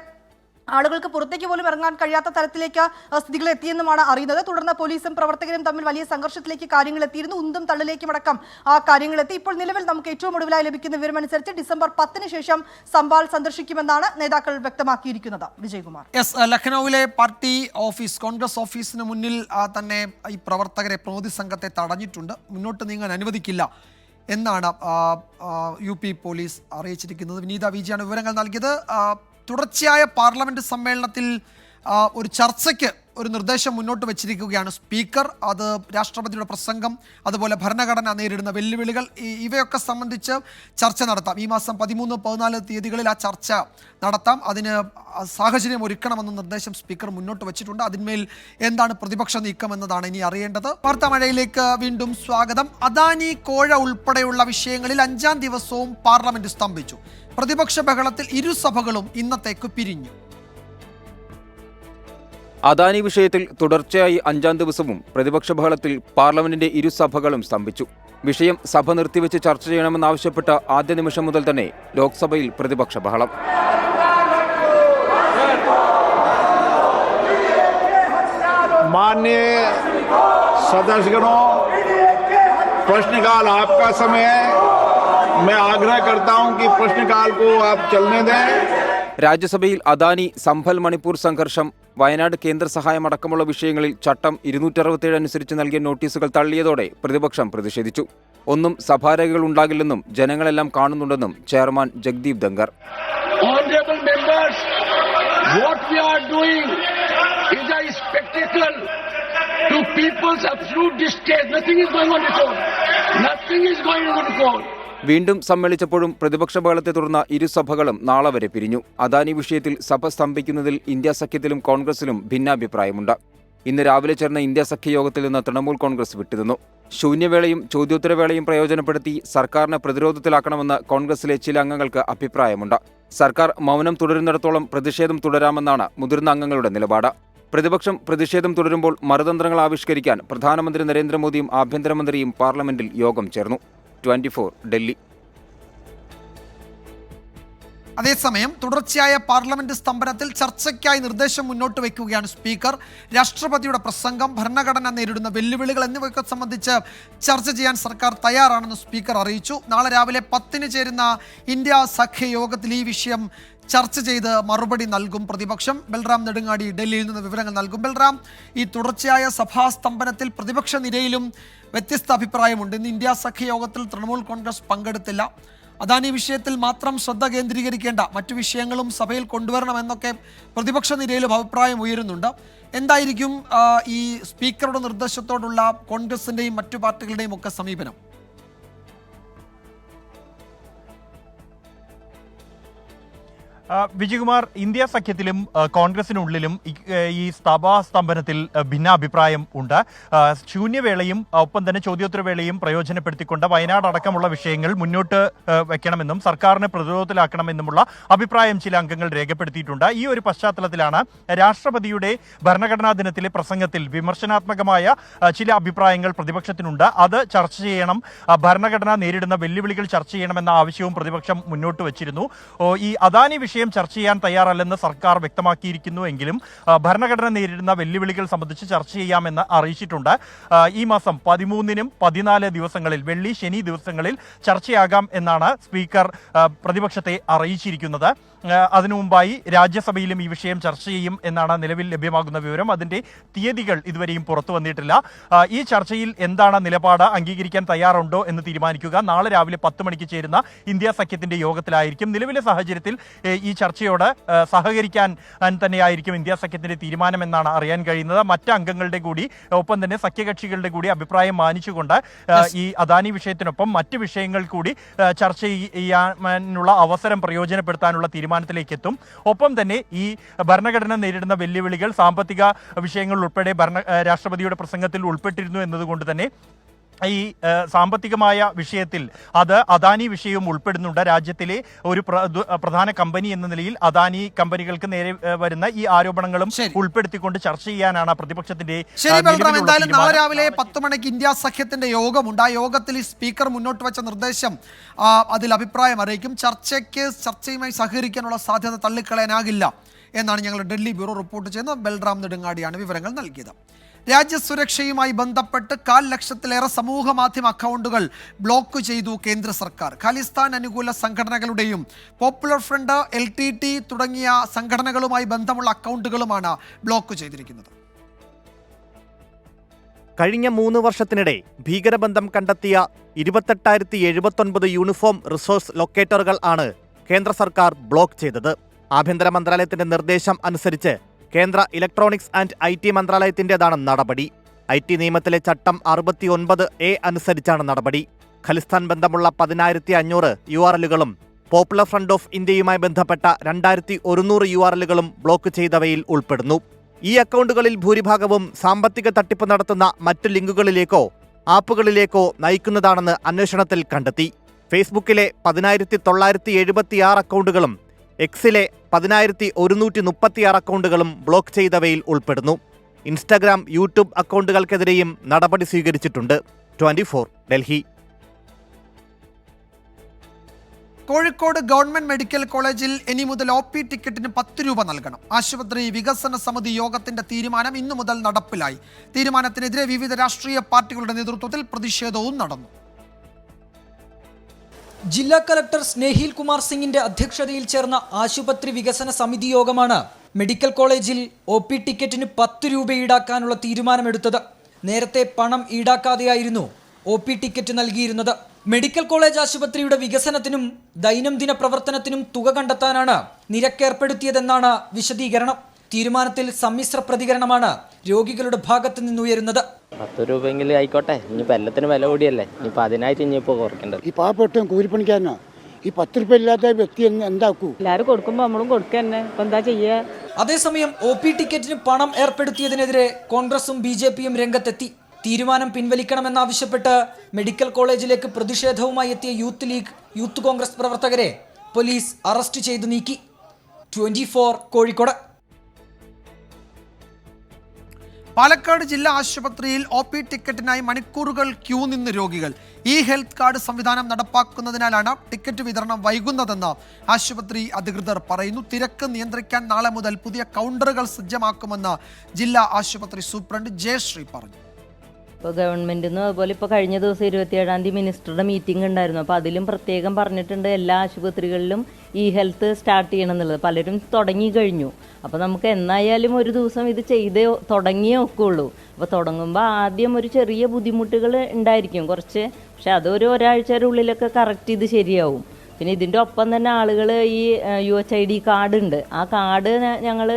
ആളുകൾക്ക് പുറത്തേക്ക് പോലും ഇറങ്ങാൻ കഴിയാത്ത തരത്തിലേക്ക് സ്ഥിതികൾ എത്തിയെന്നുമാണ് അറിയുന്നത്. തുടർന്ന് പോലീസും പ്രവർത്തകരും തമ്മിൽ വലിയ സംഘർഷത്തിലേക്ക് കാര്യങ്ങൾ എത്തിയിരുന്നു. ഉന്തും തള്ളിലേക്കും അടക്കം ആ കാര്യങ്ങൾ എത്തി. ഇപ്പോൾ നിലവിൽ നമുക്ക് ഏറ്റവും ഒടുവിലായി ലഭിക്കുന്ന വിവരമനുസരിച്ച് ഡിസംബർ 10 ശേഷം സംഭാൽ സന്ദർശിക്കുമെന്നാണ് നേതാക്കൾ വ്യക്തമാക്കിയിരിക്കുന്നത്. വിജയകുമാർ, ലഖനൌവിലെ പാർട്ടി ഓഫീസ് കോൺഗ്രസ് ഓഫീസിന് മുന്നിൽ തന്നെ ഈ പ്രവർത്തകരെ പ്രതിനിധി സംഘത്തെ തടഞ്ഞിട്ടുണ്ട്. മുന്നോട്ട് നീങ്ങാൻ അനുവദിക്കില്ല എന്നാണ് UP പോലീസ് അറിയിച്ചിരിക്കുന്നത്. വിനീത VG ആണ് വിവരങ്ങൾ നൽകിയത്. തുടർച്ചയായ പാർലമെന്റ് സമ്മേളനത്തിൽ ഒരു ചർച്ചയ്ക്ക് ഒരു നിർദ്ദേശം മുന്നോട്ട് വെച്ചിരിക്കുകയാണ് സ്പീക്കർ. അത് രാഷ്ട്രപതിയുടെ പ്രസംഗം, അതുപോലെ ഭരണഘടന നേരിടുന്ന വെല്ലുവിളികൾ, ഇവയൊക്കെ സംബന്ധിച്ച് ചർച്ച നടത്താം. ഈ മാസം 13, 14 തീയതികളിൽ ആ ചർച്ച നടത്താം. അതിന് സാഹചര്യം ഒരുക്കണമെന്ന നിർദ്ദേശം സ്പീക്കർ മുന്നോട്ട് വെച്ചിട്ടുണ്ട്. അതിന്മേൽ എന്താണ് പ്രതിപക്ഷ നീക്കം എന്നതാണ് ഇനി അറിയേണ്ടത്. വാർത്താമഴയിലേക്ക് വീണ്ടും സ്വാഗതം. അദാനി, കോഴ ഉൾപ്പെടെയുള്ള വിഷയങ്ങളിൽ 5ാം ദിവസവും പാർലമെന്റ് സ്തംഭിച്ചു. പ്രതിപക്ഷ ബഹളത്തിൽ ഇരുസഭകളും ഇന്നത്തേക്ക് പിരിഞ്ഞു. അദാനി വിഷയത്തിൽ തുടർച്ചയായി 5ാം ദിവസവും പ്രതിപക്ഷ ബഹളത്തിൽ പാർലമെന്റിന്റെ ഇരുസഭകളും സ്തംഭിച്ചു. വിഷയം സഭ നിർത്തിവെച്ച് ചർച്ച ചെയ്യണമെന്നാവശ്യപ്പെട്ട ആദ്യ നിമിഷം മുതൽ തന്നെ ലോക്സഭയിൽ പ്രതിപക്ഷ ബഹളം. माननीय सदस्यगणों, प्रश्नकाल आपका समय है. मैं आग्रह करता हूं कि प्रश्नकाल को आप चलने दें. രാജ്യസഭയിൽ അദാനി, സംഭൽ മണിപ്പൂർ സംഘർഷം, വയനാട് കേന്ദ്ര സഹായം അടക്കമുള്ള വിഷയങ്ങളിൽ ചട്ടം 267 അനുസരിച്ച് നൽകിയ നോട്ടീസുകൾ തള്ളിയതോടെ പ്രതിപക്ഷം പ്രതിഷേധിച്ചു. ഒന്നും സഭാരേഖകൾ ഉണ്ടാകില്ലെന്നും ജനങ്ങളെല്ലാം കാണുന്നുണ്ടെന്നും chairman Jagdeep Dhankhar. Honorable members, what we are doing is a spectacle to people's absolute distaste. Nothing is going on before. Nothing is going on before. വീണ്ടും സമ്മേളിച്ചപ്പോഴും പ്രതിപക്ഷ ബഹളത്തെ തുടർന്ന് ഇരുസഭകളും നാളെ വരെ പിരിഞ്ഞു. അദാനി വിഷയത്തിൽ സഭ സ്തംഭിക്കുന്നതിൽ ഇന്ത്യ സഖ്യത്തിലും കോൺഗ്രസിലും ഭിന്നാഭിപ്രായമുണ്ട്. ഇന്ന് രാവിലെ ചേർന്ന ഇന്ത്യ സഖ്യ യോഗത്തിൽ നിന്ന് തൃണമൂൽ കോൺഗ്രസ് വിട്ടുനിന്നു. ശൂന്യവേളയും ചോദ്യോത്തരവേളയും പ്രയോജനപ്പെടുത്തി സർക്കാരിനെ പ്രതിരോധത്തിലാക്കണമെന്ന് കോൺഗ്രസിലെ ചില അംഗങ്ങൾക്ക് അഭിപ്രായമുണ്ട്. സർക്കാർ മൗനം തുടരുന്നിടത്തോളം പ്രതിഷേധം തുടരാമെന്നാണ് മുതിർന്ന അംഗങ്ങളുടെ നിലപാട്. പ്രതിപക്ഷം പ്രതിഷേധം തുടരുമ്പോൾ മറുതന്ത്രങ്ങൾ ആവിഷ്കരിക്കാൻ പ്രധാനമന്ത്രി നരേന്ദ്രമോദിയും ആഭ്യന്തരമന്ത്രിയും പാർലമെന്റിൽ യോഗം ചേർന്നു. 24 ഡൽഹി. അതേസമയം തുടർച്ചയായ പാർലമെന്റ് സ്തംഭനത്തിൽ ചർച്ചയ്ക്കായി നിർദ്ദേശം മുന്നോട്ട് വയ്ക്കുകയാണ് സ്പീക്കർ. രാഷ്ട്രപതിയുടെ പ്രസംഗം, ഭരണഘടന നേരിടുന്ന വെല്ലുവിളികൾ എന്നിവയൊക്കെ സംബന്ധിച്ച് ചർച്ച ചെയ്യാൻ സർക്കാർ തയ്യാറാണെന്ന് സ്പീക്കർ അറിയിച്ചു. നാളെ രാവിലെ 10 ചേരുന്ന ഇന്ത്യ സഖ്യ യോഗത്തിൽ ഈ വിഷയം ചർച്ച ചെയ്ത് മറുപടി നൽകും പ്രതിപക്ഷം. ബൽറാം നെടുങ്ങാടി ഡൽഹിയിൽ നിന്ന് വിവരങ്ങൾ നൽകും. ബൽറാം, ഈ തുടർച്ചയായ സഭാ സ്തംഭനത്തിൽ പ്രതിപക്ഷ നിരയിലും വ്യത്യസ്ത അഭിപ്രായമുണ്ട്. ഇന്ന് ഇന്ത്യ സഖ്യ യോഗത്തിൽ തൃണമൂൽ കോൺഗ്രസ് പങ്കെടുത്തില്ല. അദാനി വിഷയത്തിൽ മാത്രം ശ്രദ്ധ കേന്ദ്രീകരിക്കേണ്ട മറ്റു വിഷയങ്ങളും സഭയിൽ കൊണ്ടുവരണമെന്നൊക്കെ പ്രതിപക്ഷ നിരയിലും അഭിപ്രായം ഉയരുന്നുണ്ട്. എന്തായിരിക്കും ഈ സ്പീക്കറുടെ നിർദ്ദേശത്തോടുള്ള കോൺഗ്രസിൻ്റെയും മറ്റു പാർട്ടികളുടെയും ഒക്കെ സമീപനം? വിജയകുമാർ, ഇന്ത്യ സഖ്യത്തിലും കോൺഗ്രസിനുള്ളിലും ഈ സഭാസ്തംഭനത്തിൽ ഭിന്നാഭിപ്രായം ഉണ്ട്. ശൂന്യവേളയും ഒപ്പം തന്നെ ചോദ്യോത്തരവേളയും പ്രയോജനപ്പെടുത്തിക്കൊണ്ട് വയനാട് അടക്കമുള്ള വിഷയങ്ങൾ മുന്നോട്ട് വെക്കണമെന്നും സർക്കാരിനെ പ്രതിരോധത്തിലാക്കണമെന്നുമുള്ള അഭിപ്രായം ചില അംഗങ്ങൾ രേഖപ്പെടുത്തിയിട്ടുണ്ട്. ഈ ഒരു പശ്ചാത്തലത്തിലാണ് രാഷ്ട്രപതിയുടെ ഭരണഘടനാ ദിനത്തിലെ പ്രസംഗത്തിൽ വിമർശനാത്മകമായ ചില അഭിപ്രായങ്ങൾ പ്രതിപക്ഷത്തിനുണ്ട്. അത് ചർച്ച ചെയ്യണം, ഭരണഘടന നേരിടുന്ന വെല്ലുവിളികൾ ചർച്ച ചെയ്യണമെന്ന ആവശ്യവും പ്രതിപക്ഷം മുന്നോട്ട് വച്ചിരുന്നു. ഈ അദാനി വിഷയം ചർച്ച ചെയ്യാൻ തയ്യാറല്ലെന്ന് സർക്കാർ വ്യക്തമാക്കിയിരിക്കുന്നു എങ്കിലും ഭരണഘടന നേരിടുന്ന വെല്ലുവിളികൾ സംബന്ധിച്ച് ചർച്ച ചെയ്യാമെന്ന് അറിയിച്ചിട്ടുണ്ട്. ഈ മാസം 13-നും 14 ദിവസങ്ങളിൽ, വെള്ളി ശനി ദിവസങ്ങളിൽ ചർച്ചയാകാം എന്നാണ് സ്പീക്കർ പ്രതിപക്ഷത്തെ അറിയിച്ചിരിക്കുന്നത്. അതിനു മുമ്പായി രാജ്യസഭയിലും ഈ വിഷയം ചർച്ച ചെയ്യും എന്നാണ് നിലവിൽ ലഭ്യമാകുന്ന വിവരം. അതിന്റെ തീയതികൾ ഇതുവരെയും പുറത്തു വന്നിട്ടില്ല. ഈ ചർച്ചയിൽ എന്താണ് നിലപാട്, അംഗീകരിക്കാൻ തയ്യാറുണ്ടോ എന്ന് തീരുമാനിക്കുക നാളെ രാവിലെ 10 മണിക്ക് ചേരുന്ന ഇന്ത്യ സഖ്യത്തിന്റെ യോഗത്തിലായിരിക്കും. നിലവിലെ സാഹചര്യത്തിൽ ഈ ചർച്ചയോട് സഹകരിക്കാൻ തന്നെയായിരിക്കും ഇന്ത്യ സഖ്യത്തിന്റെ തീരുമാനമെന്നാണ് അറിയാൻ കഴിയുന്നത്. മറ്റ് അംഗങ്ങളുടെ കൂടി ഒപ്പം തന്നെ സഖ്യകക്ഷികളുടെ കൂടി അഭിപ്രായം മാനിച്ചുകൊണ്ട് ഈ അദാനി വിഷയത്തിനൊപ്പം മറ്റ് വിഷയങ്ങൾ കൂടി ചർച്ച ചെയ്യാനുള്ള അവസരം പ്രയോജനപ്പെടുത്താനുള്ള തീരുമാനത്തിലേക്ക് എത്തും. ഒപ്പം തന്നെ ഈ ഭരണഘടന നേരിടുന്ന വെല്ലുവിളികൾ, സാമ്പത്തിക വിഷയങ്ങൾ ഉൾപ്പെടെ രാഷ്ട്രപതിയുടെ പ്രസംഗത്തിൽ ഉൾപ്പെട്ടിരുന്നു എന്നതുകൊണ്ട് തന്നെ ഈ സാമ്പത്തികമായ വിഷയത്തിൽ അത് അദാനി വിഷയവും ഉൾപ്പെടുന്നുണ്ട്. രാജ്യത്തിലെ ഒരു പ്രധാന കമ്പനി എന്ന നിലയിൽ അദാനി കമ്പനികൾക്ക് നേരെ വരുന്ന ഈ ആരോപണങ്ങളും ഉൾപ്പെടുത്തിക്കൊണ്ട് ചർച്ച ചെയ്യാനാണ് പ്രതിപക്ഷത്തിന്റെ. എന്തായാലും നാളെ രാവിലെ 10 മണിക്ക് ഇന്ത്യ സഖ്യത്തിന്റെ യോഗമുണ്ട്. ആ യോഗത്തിൽ ഈ സ്പീക്കർ മുന്നോട്ട് വെച്ച നിർദ്ദേശം അതിൽ അഭിപ്രായം അറിയിക്കും. ചർച്ചയുമായി സഹകരിക്കാനുള്ള സാധ്യത തള്ളിക്കളയാനാകില്ല എന്നാണ് ഞങ്ങൾ ഡൽഹി ബ്യൂറോ റിപ്പോർട്ട് ചെയ്യുന്നത്. ബൽറാം നെടുങ്ങാടിയാണ് വിവരങ്ങൾ നൽകിയത്. രാജ്യസുരക്ഷയുമായി ബന്ധപ്പെട്ട് 1.25 ലക്ഷത്തിലേറെ സമൂഹ മാധ്യമ അക്കൗണ്ടുകൾ ബ്ലോക്ക് ചെയ്തു കേന്ദ്ര സർക്കാർ. ഖാലിസ്ഥാൻ അനുകൂല സംഘടനകളുടെയും പോപ്പുലർ ഫ്രണ്ട്, LTT തുടങ്ങിയ സംഘടനകളുമായി ബന്ധമുള്ള അക്കൗണ്ടുകളുമാണ് ബ്ലോക്ക് ചെയ്തിരിക്കുന്നത്. കഴിഞ്ഞ 3 വർഷത്തിനിടെ ഭീകരബന്ധം കണ്ടെത്തിയ 28,079 യൂണിഫോം റിസോഴ്സ് ലൊക്കേറ്ററുകൾ ആണ് കേന്ദ്ര സർക്കാർ ബ്ലോക്ക് ചെയ്തത്. ആഭ്യന്തര മന്ത്രാലയത്തിന്റെ നിർദ്ദേശം അനുസരിച്ച് കേന്ദ്ര ഇലക്ട്രോണിക്സ് ആൻഡ് IT മന്ത്രാലയത്തിൻ്റെതാണ് നടപടി. IT നിയമത്തിലെ ചട്ടം 69A അനുസരിച്ചാണ് നടപടി. ഖലിസ്ഥാൻ ബന്ധമുള്ള 10,500 URLകളും പോപ്പുലർ ഫ്രണ്ട് ഓഫ് ഇന്ത്യയുമായി ബന്ധപ്പെട്ട 2,100 URLകളും ബ്ലോക്ക് ചെയ്തവയിൽ ഉൾപ്പെടുന്നു. ഈ അക്കൗണ്ടുകളിൽ ഭൂരിഭാഗവും സാമ്പത്തിക തട്ടിപ്പ് നടത്തുന്ന മറ്റു ലിങ്കുകളിലേക്കോ ആപ്പുകളിലേക്കോ നയിക്കുന്നതാണെന്ന് അന്വേഷണത്തിൽ കണ്ടെത്തി. ഫേസ്ബുക്കിലെ 10,976 അക്കൗണ്ടുകളും എക്സിലെ 10,136 അക്കൗണ്ടുകളും ബ്ലോക്ക് ചെയ്തവയിൽ ഉൾപ്പെടുന്നു. ഇൻസ്റ്റഗ്രാം, യൂട്യൂബ് അക്കൗണ്ടുകൾക്കെതിരെയും നടപടി സ്വീകരിച്ചിട്ടുണ്ട്. 24 ഡൽഹി. കോഴിക്കോട് ഗവൺമെന്റ് മെഡിക്കൽ കോളേജിൽ ഇനി മുതൽ OP ടിക്കറ്റിന് 10 രൂപ നൽകണം. ആശുപത്രി വികസന സമിതി യോഗത്തിന്റെ തീരുമാനം ഇന്നു മുതൽ നടപ്പിലായി. തീരുമാനത്തിനെതിരെ വിവിധ രാഷ്ട്രീയ പാർട്ടികളുടെ നേതൃത്വത്തിൽ പ്രതിഷേധവും നടന്നു. ജില്ലാ കലക്ടർ സ്നേഹിൽ കുമാർ സിംഗിന്റെ അധ്യക്ഷതയിൽ ചേർന്ന ആശുപത്രി വികസന സമിതി യോഗമാണ് മെഡിക്കൽ കോളേജിൽ OP ടിക്കറ്റിന് 10 രൂപ ഈടാക്കാനുള്ള തീരുമാനമെടുത്തത്. നേരത്തെ പണം ഈടാക്കാതെയായിരുന്നു OP ടിക്കറ്റ് നൽകിയിരുന്നത്. മെഡിക്കൽ കോളേജ് ആശുപത്രിയുടെ വികസനത്തിനും ദൈനംദിന പ്രവർത്തനത്തിനും തുക കണ്ടെത്താനാണ് നിരക്കേർപ്പെടുത്തിയതെന്നാണ് വിശദീകരണം. തീരുമാനത്തിൽ സമ്മിശ്ര പ്രതികരണമാണ് രോഗികളുടെ ഭാഗത്ത് നിന്നുയരുന്നത്. 10 രൂപയെങ്കിലും ആയിക്കോട്ടെ, ഇനിയിപ്പോൾ എല്ലാത്തിനും വില കൂടിയല്ലേ, ഇനിയിപ്പോൾ അതിനായിട്ട് ഇനിയിപ്പോൾ കുറയ്ക്കേണ്ടത്. ഈ പാവപ്പെട്ട കൂലിപ്പണിക്കാരനോ ഈ 10 രൂപ ഇല്ലാത്ത വ്യക്തി എന്താക്കൂ? എല്ലാവരും കൊടുക്കുമ്പോൾ നമ്മളും കൊടുക്കുക തന്നെ, ഇപ്പം എന്താ ചെയ്യുക? അതേസമയം OP ടിക്കറ്റിന് പണം ഏർപ്പെടുത്തിയതിനെതിരെ കോൺഗ്രസും BJPയും രംഗത്തെത്തി. തീരുമാനം പിൻവലിക്കണമെന്നാവശ്യപ്പെട്ട് മെഡിക്കൽ കോളേജിലേക്ക് പ്രതിഷേധവുമായി എത്തിയ യൂത്ത് ലീഗ്, യൂത്ത് കോൺഗ്രസ് പ്രവർത്തകരെ പോലീസ് അറസ്റ്റ് ചെയ്തു നീക്കി. 24 കോഴിക്കോട്. പാലക്കാട് ജില്ലാ ആശുപത്രിയിൽ OP ടിക്കറ്റിനായി മണിക്കൂറുകൾ ക്യൂ നിന്ന് രോഗികൾ. ഹെൽത്ത് കാർഡ് സംവിധാനം നടപ്പാക്കുന്നതിനാലാണ് ടിക്കറ്റ് വിതരണം വൈകുന്നതെന്ന് ആശുപത്രി അധികൃതർ പറയുന്നു. തിരക്ക് നിയന്ത്രിക്കാൻ നാളെ മുതൽ പുതിയ കൗണ്ടറുകൾ സജ്ജമാക്കുമെന്ന് ജില്ലാ ആശുപത്രി സൂപ്രണ്ട് ജയശ്രീ പറഞ്ഞു. ഇപ്പോൾ ഗവൺമെൻറ്റിൽ നിന്ന് അതുപോലെ ഇപ്പോൾ കഴിഞ്ഞ ദിവസം 27-ാം തീയതി മിനിസ്റ്ററുടെ മീറ്റിംഗ് ഉണ്ടായിരുന്നു. അപ്പോൾ അതിലും പ്രത്യേകം പറഞ്ഞിട്ടുണ്ട് എല്ലാ ആശുപത്രികളിലും ഹെൽത്ത് സ്റ്റാർട്ട് ചെയ്യണം എന്നുള്ളത്. പലരും തുടങ്ങി കഴിഞ്ഞു. അപ്പോൾ നമുക്ക് എന്നായാലും ഒരു ദിവസം ഇത് ചെയ്തേ തുടങ്ങിയേ ഒക്കുള്ളൂ. അപ്പോൾ തുടങ്ങുമ്പോൾ ആദ്യം ഒരു ചെറിയ ബുദ്ധിമുട്ടുകൾ ഉണ്ടായിരിക്കും കുറച്ച്, പക്ഷെ അതൊരു ഒരാഴ്ചയുടെ ഉള്ളിലൊക്കെ കറക്റ്റ് ഇത് ശരിയാവും. പിന്നെ ഇതിൻ്റെ ഒപ്പം തന്നെ ആളുകൾ ഈ UHID കാർഡ് ഉണ്ട്, ആ കാർഡ് ഞങ്ങൾ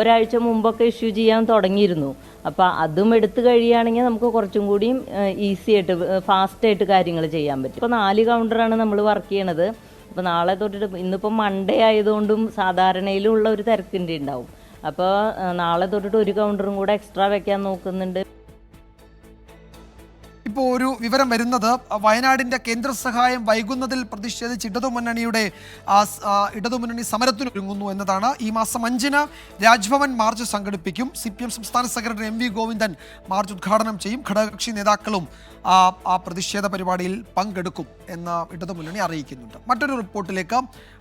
ഒരാഴ്ച മുമ്പൊക്കെ ഇഷ്യൂ ചെയ്യാൻ തുടങ്ങിയിരുന്നു. അപ്പോൾ അതും എടുത്തു കഴിയുകയാണെങ്കിൽ നമുക്ക് കുറച്ചും കൂടിയും ഈസി ആയിട്ട് ഫാസ്റ്റായിട്ട് കാര്യങ്ങൾ ചെയ്യാൻ പറ്റും. ഇപ്പോൾ 4 കൗണ്ടറാണ് നമ്മൾ വർക്ക് ചെയ്യണത്. അപ്പോൾ നാളെ തൊട്ടിട്ട് ഇന്നിപ്പോൾ മൺഡേ ആയതുകൊണ്ടും സാധാരണയിലുള്ള ഒരു തിരക്കിൻ്റെ ഉണ്ടാവും. അപ്പോൾ നാളെ തൊട്ടിട്ട് ഒരു കൗണ്ടറും കൂടെ എക്സ്ട്രാ വെക്കാൻ നോക്കുന്നുണ്ട്. ഇപ്പോൾ ഒരു വിവരം വരുന്നത് വയനാടിൻ്റെ കേന്ദ്ര സഹായം വൈകുന്നതിൽ പ്രതിഷേധിച്ച് ഇടതുമുന്നണി സമരത്തിനൊരുങ്ങുന്നു എന്നതാണ്. ഈ മാസം 5-ന് രാജ്ഭവൻ മാർച്ച് സംഘടിപ്പിക്കും. CPM സംസ്ഥാന സെക്രട്ടറി MV ഗോവിന്ദൻ മാർച്ച് ഉദ്ഘാടനം ചെയ്യും. ഘടകകക്ഷി നേതാക്കളും ആ പ്രതിഷേധ പരിപാടിയിൽ പങ്കെടുക്കും എന്ന് ഇടതുമുന്നണി അറിയിക്കുന്നുണ്ട്. മറ്റൊരു റിപ്പോർട്ടിലേക്ക്.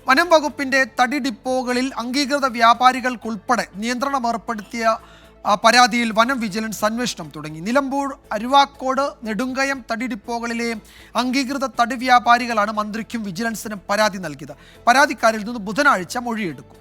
വനം വകുപ്പിൻ്റെ തടി ഡിപ്പോകളിൽ അംഗീകൃത വ്യാപാരികൾക്കുൾപ്പെടെ നിയന്ത്രണം ഏർപ്പെടുത്തിയ പരാതിയിൽ വനം വിജിലൻസ് അന്വേഷണം തുടങ്ങി. നിലമ്പൂർ, അരുവാക്കോട്, നെടുങ്കയം തടി ഡിപ്പോകളിലെ അംഗീകൃത തടി വ്യാപാരികളാണ് മന്ത്രിക്കും വിജിലൻസിനും പരാതി നൽകിയത്. പരാതിക്കാരിൽ നിന്ന് ബുധനാഴ്ച മൊഴിയെടുക്കും.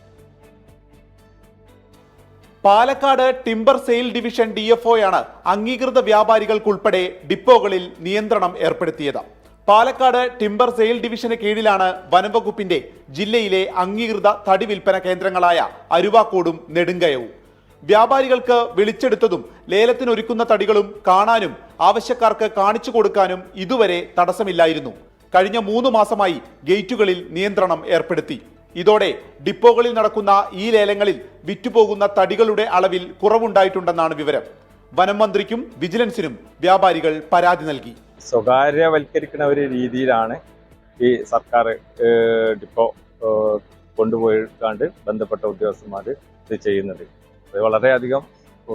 പാലക്കാട് ടിംബർ സെയിൽ ഡിവിഷൻ DFOയാണ് അംഗീകൃത വ്യാപാരികൾക്കുൾപ്പെടെ ഡിപ്പോകളിൽ നിയന്ത്രണം ഏർപ്പെടുത്തിയത്. പാലക്കാട് ടിംബർ സെയിൽ ഡിവിഷന് കീഴിലാണ് വനംവകുപ്പിന്റെ ജില്ലയിലെ അംഗീകൃത തടി വിൽപ്പന കേന്ദ്രങ്ങളായ അരുവാക്കോടും നെടുങ്കയവും. വ്യാപാരികൾക്ക് വിളിച്ചെടുത്തതും ലേലത്തിനൊരുക്കുന്ന തടികളും കാണാനും ആവശ്യക്കാർക്ക് കാണിച്ചു കൊടുക്കാനും ഇതുവരെ തടസ്സമില്ലായിരുന്നു. കഴിഞ്ഞ 3 മാസമായി ഗേറ്റുകളിൽ നിയന്ത്രണം ഏർപ്പെടുത്തി. ഇതോടെ ഡിപ്പോകളിൽ നടക്കുന്ന ഈ ലേലങ്ങളിൽ വിറ്റുപോകുന്ന തടികളുടെ അളവിൽ കുറവുണ്ടായിട്ടുണ്ടെന്നാണ് വിവരം. വനം മന്ത്രിക്കും വിജിലൻസിനും വ്യാപാരികൾ പരാതി നൽകി. സ്വകാര്യവൽക്കരിക്കുന്ന ഒരു രീതിയിലാണ് ഈ സർക്കാർ ഡിപ്പോ കൊണ്ടുപോയിക്കാണ്ട് ബന്ധപ്പെട്ട ഉദ്യോഗസ്ഥന്മാർ ഇത് ചെയ്യുന്നത്. അത് വളരെയധികം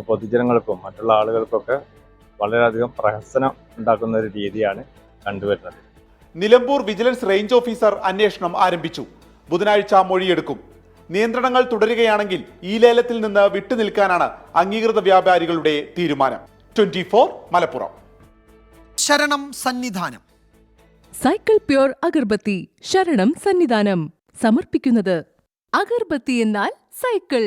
പൊതുജനങ്ങൾക്കും മറ്റുള്ള ആളുകൾക്കൊക്കെ വളരെയധികം പ്രഹസനം ഉണ്ടാക്കുന്ന ഒരു രീതിയാണ് കണ്ടുവരുന്നത്. നിലമ്പൂർ വിജിലൻസ് റേഞ്ച് ഓഫീസർ അന്വേഷണം ആരംഭിച്ചു. ബുധനാഴ്ച മൊഴിയെടുക്കും. നിയന്ത്രണങ്ങൾ തുടരുകയാണെങ്കിൽ ഈ ലേലത്തിൽ നിന്ന് വിട്ടുനിൽക്കാനാണ് അംഗീകൃത വ്യാപാരികളുടെ തീരുമാനം. 24 മലപ്പുറം. ശരണം സന്നിധാനം. സൈക്കിൾ പ്യൂർ അഗർബത്തി ശരണം സന്നിധാനം സമർപ്പിക്കുന്നത് അഗർബത്തി എന്നാൽ സൈക്കിൾ.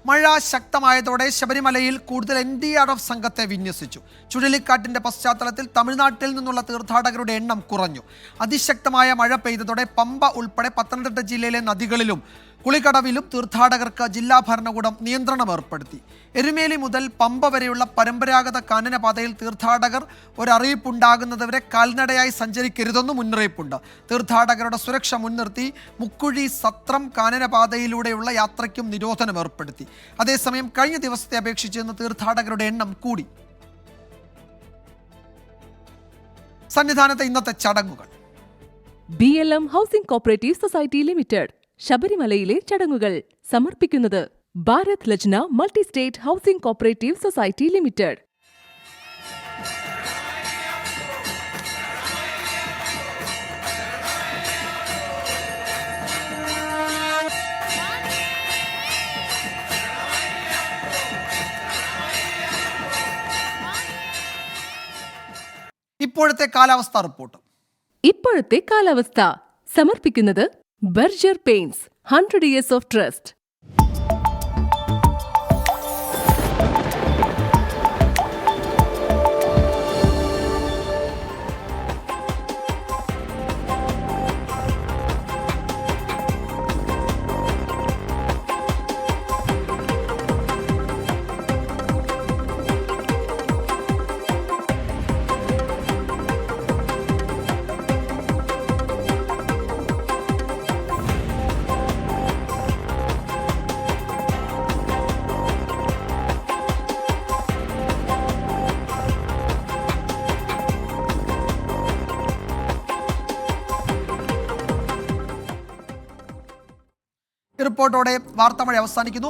മഴ ശക്തമായതോടെ ശബരിമലയിൽ കൂടുതൽ NDRF സംഘത്തെ വിന്യസിച്ചു. ചുഴലിക്കാറ്റിന്റെ പശ്ചാത്തലത്തിൽ തമിഴ്നാട്ടിൽ നിന്നുള്ള തീർത്ഥാടകരുടെ എണ്ണം കുറഞ്ഞു. അതിശക്തമായ മഴ പെയ്തതോടെ പമ്പ ഉൾപ്പെടെ പത്തനംതിട്ട ജില്ലയിലെ നദികളിലും കുളിക്കടവിലും തീർത്ഥാടകർക്ക് ജില്ലാ ഭരണകൂടം നിയന്ത്രണം ഏർപ്പെടുത്തി. എരുമേലി മുതൽ പമ്പ വരെയുള്ള പരമ്പരാഗത കാനനപാതയിൽ തീർത്ഥാടകർ ഒരറിയിപ്പുണ്ടാകുന്നതുവരെ കാൽനടയായി സഞ്ചരിക്കരുതെന്ന് മുന്നറിയിപ്പുണ്ട്. തീർത്ഥാടകരുടെ സുരക്ഷ മുൻനിർത്തി മുക്കുഴി സത്രം കാനനപാതയിലൂടെയുള്ള യാത്രയ്ക്കും നിരോധനം ഏർപ്പെടുത്തി. അതേസമയം കഴിഞ്ഞ ദിവസത്തെ അപേക്ഷിച്ച് ഇന്ന് തീർത്ഥാടകരുടെ എണ്ണം കൂടി. സന്നിധാനത്തെ ഇന്നത്തെ ചടങ്ങുകൾ. BLM housing cooperative society limited ശബരിമലയിലെ ചടങ്ങുകൾ സമർപ്പിക്കുന്നത് Bharat Lajna multi state housing cooperative society limited. ഇപ്പോഴത്തെ കാലാവസ്ഥാ റിപ്പോർട്ട്. ഇപ്പോഴത്തെ കാലാവസ്ഥ സമർപ്പിക്കുന്നത് Berger paints 100 years of trust. റിപ്പോർട്ടോടെ വാർത്താമഴ അവസാനിക്കുന്നു.